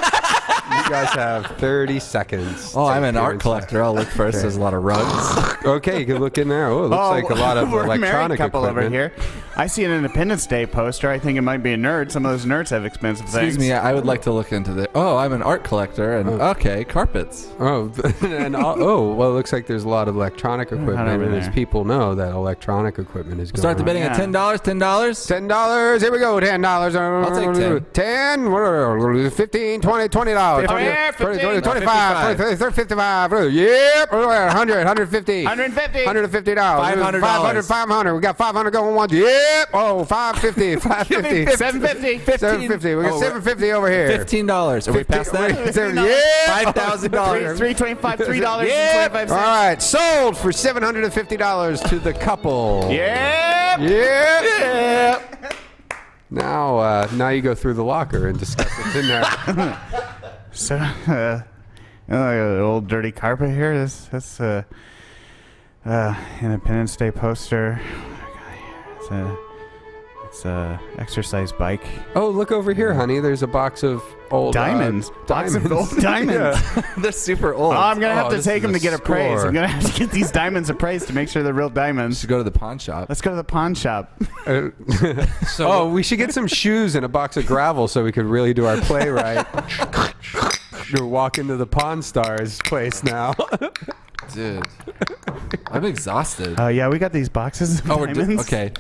You guys have 30 seconds. Oh, I'm to an appear art inside. collector. I'll look first. There's a lot of rugs. Okay, you can look in there. Oh, it looks like a lot of we're a married electronic couple equipment. over here. I see an Independence Day poster. I think it might be a nerd. Some of those nerds have expensive Excuse things. me, I would like to look into the. Oh, I'm an art collector, and okay, carpets. Oh, and well, it looks like there's a lot of electronic equipment, over and as there. people know, that electronic equipment is going Start the on. bidding at $10. $10. $10. Here we go. $10. I'll take 10. 10. 15. 20. $20. Oh, yeah, 20, 15. 25. 20, 30, 55. Yep. 100. 150. 150. $150. $500. 500. 500. We got 500 going once. Yep. Oh, 550. 550. 750. 750. We got Oh, 750 over here. $15. Are we past that? Yeah. $5,000. $3.25. $3.25. All right, sold for $750 to the couple. Yeah. Yeah. Now you go through the locker and discuss what's in there. So, an old dirty carpet here. That's Independence Day poster. It's a exercise bike. Oh, look over here, honey. There's a box of old Diamonds. Box of old diamonds. They're super old. Oh, I'm gonna have to this take is them a to get appraised. score. I'm gonna have to get these diamonds appraised to make sure they're real diamonds. Should go to the pawn shop. Let's go to the pawn shop. Oh, we should get some shoes and a box of gravel so we could really do our play right. You're walking to the Pawn Stars place now. Dude, I'm exhausted. Yeah, we got these boxes of diamonds. Okay.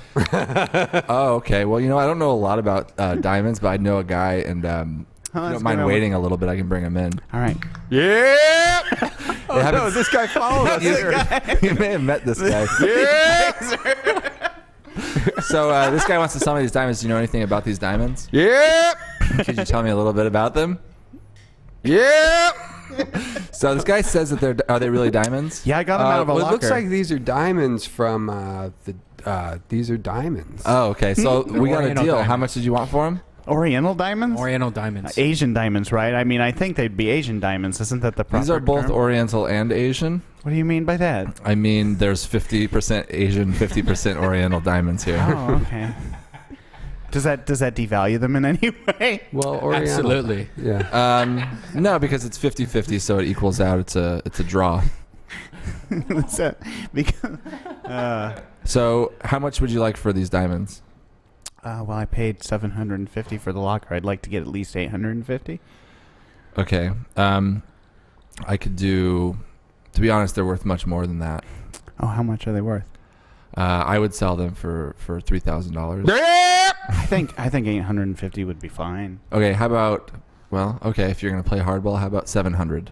Oh, okay. Well, I don't know a lot about diamonds, but I know a guy, and if you let's don't mind go. waiting a little bit, I can bring him in. All right. Yeah. Oh no, this guy followed us here. You may have met this guy. Yeah. So this guy wants to sell me these diamonds. Do you know anything about these diamonds? Yeah. Could you tell me a little bit about them? Yeah. So this guy says that are they really diamonds? Yeah, I got them out of a Well, locker. it looks like these are diamonds from these are diamonds. Oh, okay. So we got a Oriental deal. How diamonds. much did you want for them? Oriental diamonds. Oriental diamonds. Asian diamonds, right? I mean, I think they'd be Asian diamonds. Isn't that the proper These are both term? Oriental and Asian. What do you mean by that? I mean, there's 50% Asian, 50% Oriental diamonds here. Oh, okay. Does that devalue them in any way? Well, Oriental. Absolutely. Yeah. No, because it's 50-50, so it equals out. It's a draw. So, how much would you like for these diamonds? Well, I paid $750 for the locker. I'd like to get at least $850. Okay. I could do. To be honest, they're worth much more than that. Oh, how much are they worth? I would sell them for $3,000. I think $850 would be fine. Okay. How about? Well, okay. If you're gonna play hardball, how about $700?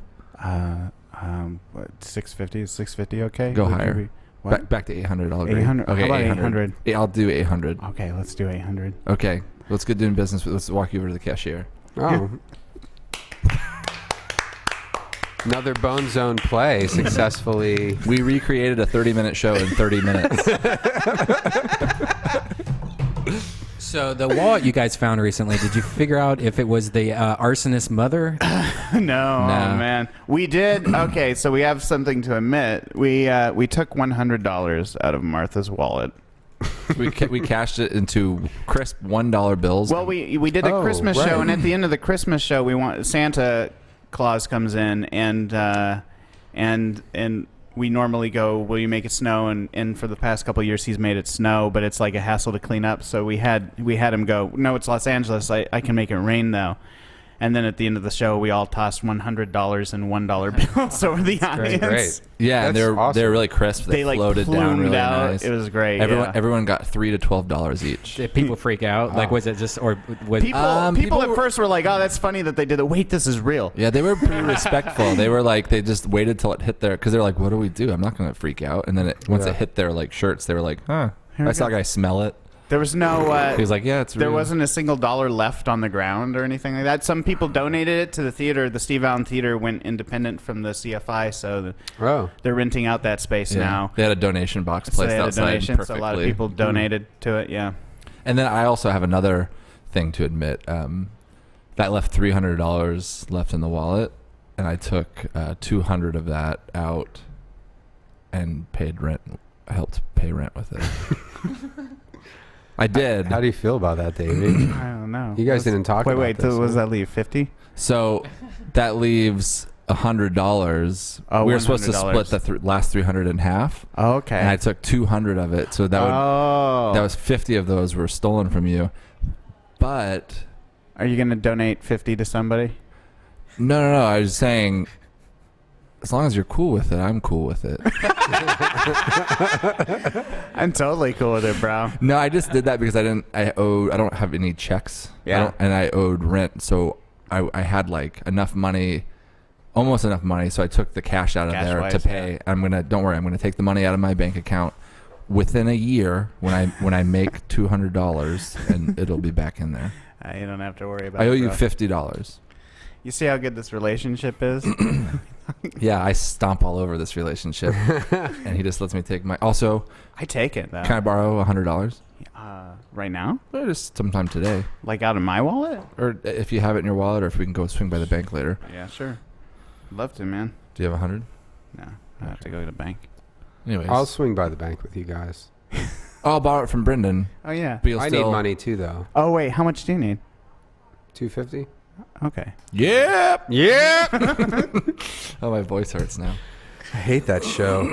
What, $650? Is $650 okay? Go Would you higher. be- what? Back to 800. I'll agree. 800. Okay, How about 800. 800? Yeah, I'll do 800. Okay, let's do 800. Okay. Let's get doing business. Let's walk you over to the cashier. Oh. Another Bone Zone play successfully. We recreated a 30-minute show in 30 minutes. So the wallet you guys found recently, did you figure out if it was the arsonist's mother? No, oh, man. We did. Okay, so we have something to admit. We took $100 out of Martha's wallet. we cashed it into crisp $1 bills. Well, we did a Christmas show, and at the end of the Christmas show, Santa Claus comes in, and we normally go, will you make it snow? And for the past couple of years, he's made it snow, but it's like a hassle to clean up. So we had him go, no, it's Los Angeles. I can make it rain though. And then at the end of the show, we all tossed $100 and $1 bills over the audience. Great. Yeah, and they're really crisp. They like floated down really out. nice. It was great. Everyone got $3 to $12 each. Did people freak out? Like, was it just or was People at first were like, "Oh, that's funny that they did it." Wait, this is real. Yeah, they were pretty respectful. They were like, they just waited till it hit their, because they're like, what do we do? I'm not going to freak out. And then once it hit their like shirts, they were like, huh. I saw a guy smell it. There was no. He was like, yeah, it's real. There wasn't a single dollar left on the ground or anything like that. Some people donated it to the theater. The Steve Allen Theater went independent from the CFI, so they're renting out that space now. They had a donation box placed outside perfectly. So a lot of people donated to it. Yeah. And then I also have another thing to admit. That left $300 left in the wallet, and I took 200 of that out and paid rent. I helped pay rent with it. I did. How do you feel about that, Davey? I don't know. You guys didn't talk about this. Wait, what does that leave? 50? So that leaves $100. Oh, we were supposed to $100. split the last 300 in half. Oh, okay. And I took 200 of it, so that was 50 of those were stolen from you. But are you going to donate 50 to somebody? No. I was saying, as long as you're cool with it, I'm cool with it. I'm totally cool with it, bro. No, I just did that because I don't have any checks. Yeah. And I owed rent, so I had like enough money, almost enough money, so I took the cash out of there to pay. Yeah. Don't worry, I'm gonna take the money out of my bank account within a year when I make $200, and it'll be back in there. You don't have to worry about it. I owe you $50. You see how good this relationship is? Yeah, I stomp all over this relationship, and he just lets me take my. Also, I take it though. Can I borrow $100? Right now? Or just sometime today. Like out of my wallet? Or if you have it in your wallet, or if we can go swing by the bank later. Yeah, sure. Love to, man. Do you have 100? No, I have to go to the bank. Anyways, I'll swing by the bank with you guys. I'll borrow it from Brendon. Oh yeah. But I need money too, though. Oh wait, how much do you need? $250. Okay. Yep. Yep. Oh, my voice hurts now. I hate that show.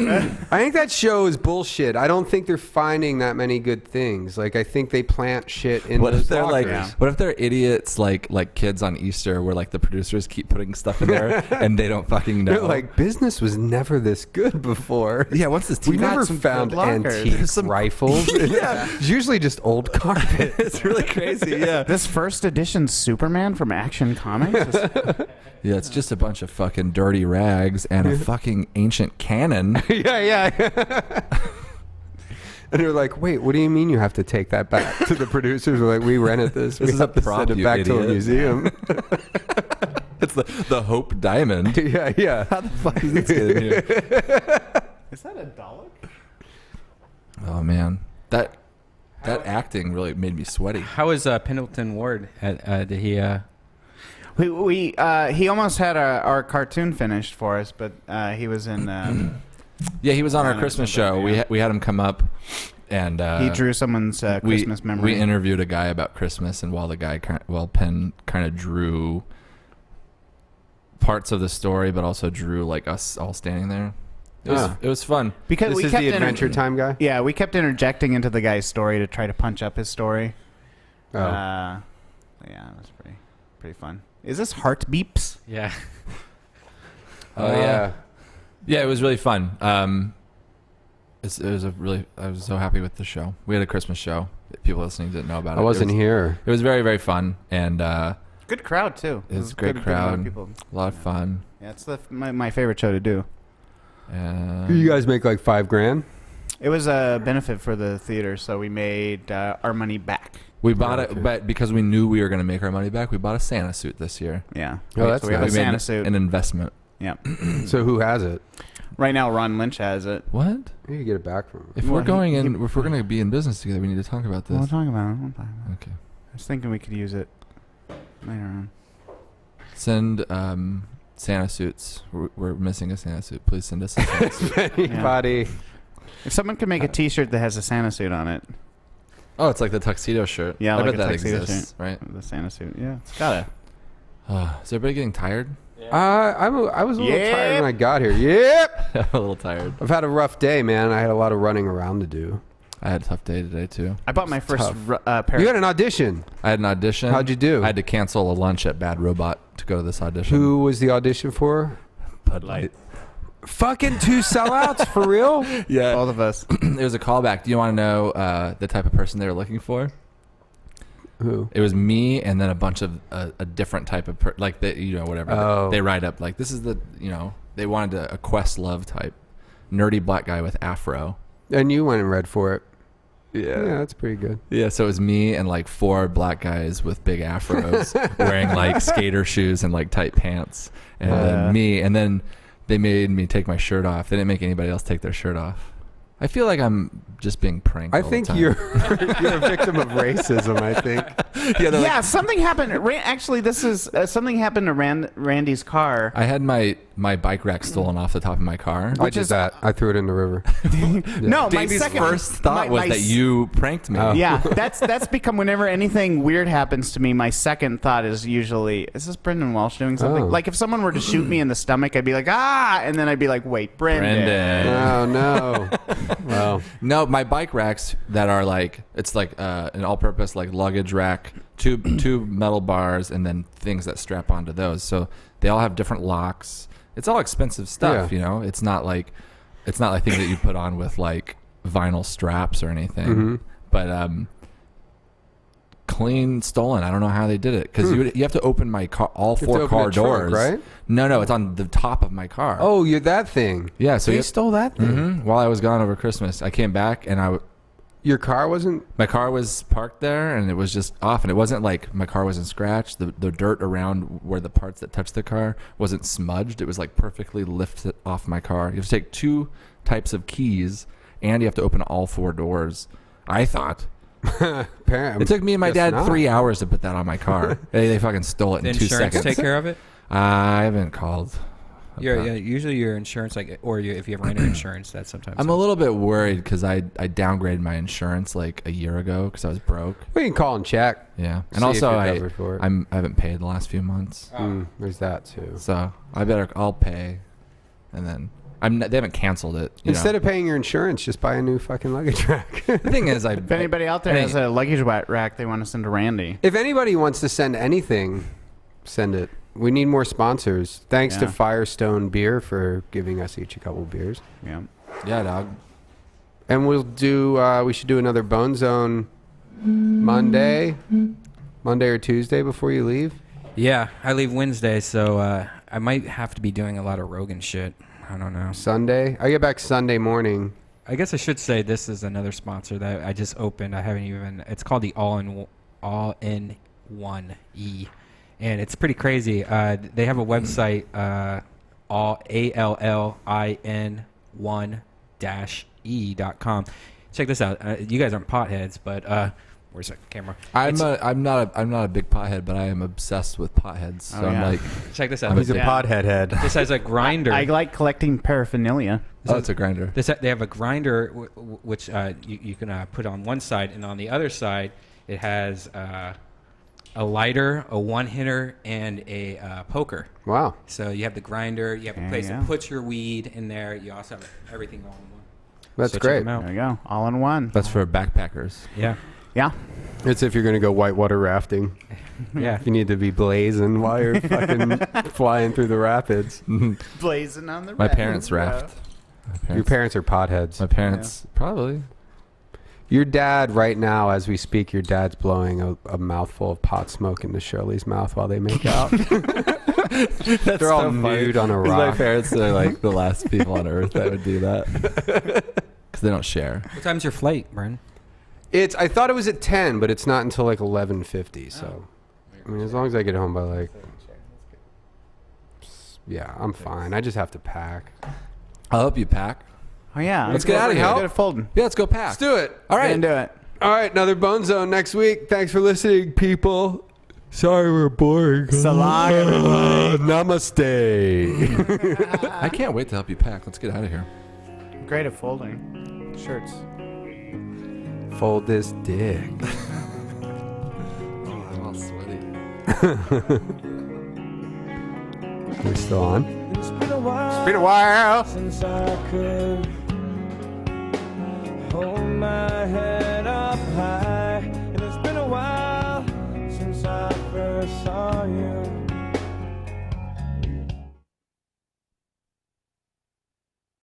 I think that show is bullshit. I don't think they're finding that many good things. Like, I think they plant shit in What those if they're lockers. what if they're idiots like kids on Easter, where like the producers keep putting stuff in there and they don't fucking know? They're like, business was never this good before. Yeah, what's this? We never found antique rifles. Yeah. It's usually just old carpet. It's really crazy. Yeah. This first edition Superman from Action Comics? Yeah, it's just a bunch of fucking dirty rags and a fucking ancient cannon. Yeah. And they're like, wait, what do you mean you have to take that back to the producers? We're like, we rented this. This we is have a to prop, send it you back to a idiot. museum. It's the Hope Diamond. Yeah. How the fuck is this get in here? Is that a dollar? Oh man, that acting really made me sweaty. How is Pendleton Ward? Did he? He almost had our cartoon finished for us, but he was in. Yeah, he was on our no, Christmas something, show. yeah. We had him come up, And he drew someone's Christmas memory. We interviewed a guy about Christmas, and while Penn kind of drew parts of the story, but also drew like us all standing there. It was fun. Because this we is kept the Adventure Time guy? Yeah, we kept interjecting into the guy's story to try to punch up his story. Oh. Yeah, it was pretty fun. Is this heart beeps? Yeah. Oh yeah. Yeah, it was really fun. I was so happy with the show. We had a Christmas show. People listening didn't know about it. I wasn't here. It was very, very fun, and good crowd too. It was a great crowd. A lot of fun. Yeah, it's my favorite show to do. You guys make like $5,000. It was a benefit for the theater, so we made our money back. We bought it, but because we knew we were going to make our money back, we bought a Santa suit this year. Yeah. That's so we have a nice. Santa suit. An investment. Yeah. So who has it? Right now, Ron Lynch has it. What? You get it back from him. If we're going to be in business together, we need to talk about this. We'll talk about it. Okay. I was thinking we could use it later on. Send Santa suits. We're missing a Santa suit. Please send us a Santa suit. Anybody? Yeah. If someone could make a T-shirt that has a Santa suit on it. Oh, it's like the tuxedo shirt. Yeah, I like bet a that tuxedo exists, shirt. right? The Santa suit. Yeah, it's gotta. Is everybody getting tired? I was a little tired when I got here. Yep. I'm a little tired. I've had a rough day, man. I had a lot of running around to do. I had a tough day today too. I bought my first pair. You had an audition. I had an audition. How'd you do? I had to cancel a lunch at Bad Robot to go to this audition. Who was the audition for? Bud Light. Fucking two sellouts for real? Yeah, both of us. It was a callback. Do you want to know the type of person they were looking for? Who? It was me, and then a bunch of a different type of like whatever. Oh. They write up like this is the they wanted a Questlove type, nerdy black guy with afro. And you went and read for it. Yeah, that's pretty good. Yeah, so it was me and like 4 black guys with big afros wearing like skater shoes and like tight pants, and then me, and then they made me take my shirt off. They didn't make anybody else take their shirt off. I feel like I'm just being pranked. I all think the time. you're a victim of racism. I think. Yeah, something happened. Actually, this is something happened to Randy's car. I had my bike rack stolen off the top of my car. I did that. I threw it in the river. No, Davey's my second first thought was that you pranked me. Oh. Yeah, that's become whenever anything weird happens to me. My second thought is usually, is this Brendon Walsh doing something? Oh. Like if someone were to shoot me in the stomach, I'd be like, and then I'd be like, wait, Brendon. Oh no. Well, no, my bike racks that are like it's like an all-purpose like luggage rack, two metal bars, and then things that strap onto those. So they all have different locks. It's all expensive stuff, It's not like things that you put on with like vinyl straps or anything. Mm-hmm. But clean stolen. I don't know how they did it because you have to open my car, all You have to 4 open car the trunk, doors. right? No, it's on the top of my car. oh, you're that thing. yeah. So They you stole that thing. While I was gone over Christmas, I came back and Your car wasn't. my car was parked there and it was just off, and it wasn't like my car wasn't scratched. The dirt around where the parts that touched the car wasn't smudged. It was like perfectly lifted off my car. You have to take 2 types of keys and you have to open all 4 doors. I thought. It took me and my dad 3 hours to put that on my car. They fucking stole it in 2 Insurance seconds. take care of it? I haven't called. Usually your insurance, if you have renter insurance, that sometimes. I'm a little bit worried because I downgraded my insurance like a year ago because I was broke. We can call and check. Yeah, and See also if you're covered for it. I haven't paid the last few months. There's that too. So I'll pay, and then they haven't canceled it. Instead of paying your insurance, just buy a new fucking luggage rack. The thing is, If anybody out there has a luggage rack they want to send to Randy. If anybody wants to send anything, send it. We need more sponsors. Thanks to Firestone Beer for giving us each a couple beers. Yeah, dog. And we'll do. We should do another Bone Zone Monday or Tuesday before you leave. Yeah, I leave Wednesday, so I might have to be doing a lot of Rogan shit. I don't know. Sunday. I get back Sunday morning. I guess I should say this is another sponsor that I just opened. I haven't even. It's called the All in One E, and it's pretty crazy. They have a website, allin1-e.com. Check this out. You guys aren't potheads, but Where's that camera? I'm not a big pothead, but I am obsessed with potheads. So I'm like, check this out. He's a pothead head. This has a grinder. I like collecting paraphernalia. it's a grinder. They have a grinder which you can put on one side, and on the other side it has a lighter, a one-hitter, and a poker. Wow. So you have the grinder, you have a place to put your weed in there. You also have everything all in one. That's So check great. them out. There you go. All in one. That's for backpackers. Yeah. Yeah. It's if you're going to go whitewater rafting. Yeah. If you need to be blazing while you're fucking flying through the rapids. Blazing on the My rapids, parents bro. raft. Your parents are potheads. My parents probably. Your dad, right now, as we speak, your dad's blowing a mouthful of pot smoke into Shirley's mouth while they make out. They're all nude on a rock. My parents are like the last people on earth that would do that. Because they don't share. What time's your flight, Brendon? I thought it was at 10, but it's not until like 11:50. So, I mean, as long as I get home by like, yeah, I'm fine. I just have to pack. I'll help you pack. Oh, yeah. Let's get out of here. Get it folding. Yeah, let's go pack. Let's do it. All right. Then do it. All right, another Bone Zone next week. Thanks for listening, people. Sorry we're boring. So long, everybody. Namaste. I can't wait to help you pack. Let's get out of here. Great at folding shirts. Fold this dick. I'm all sweaty. We're still on. It's been a while. Since I could hold my head up high.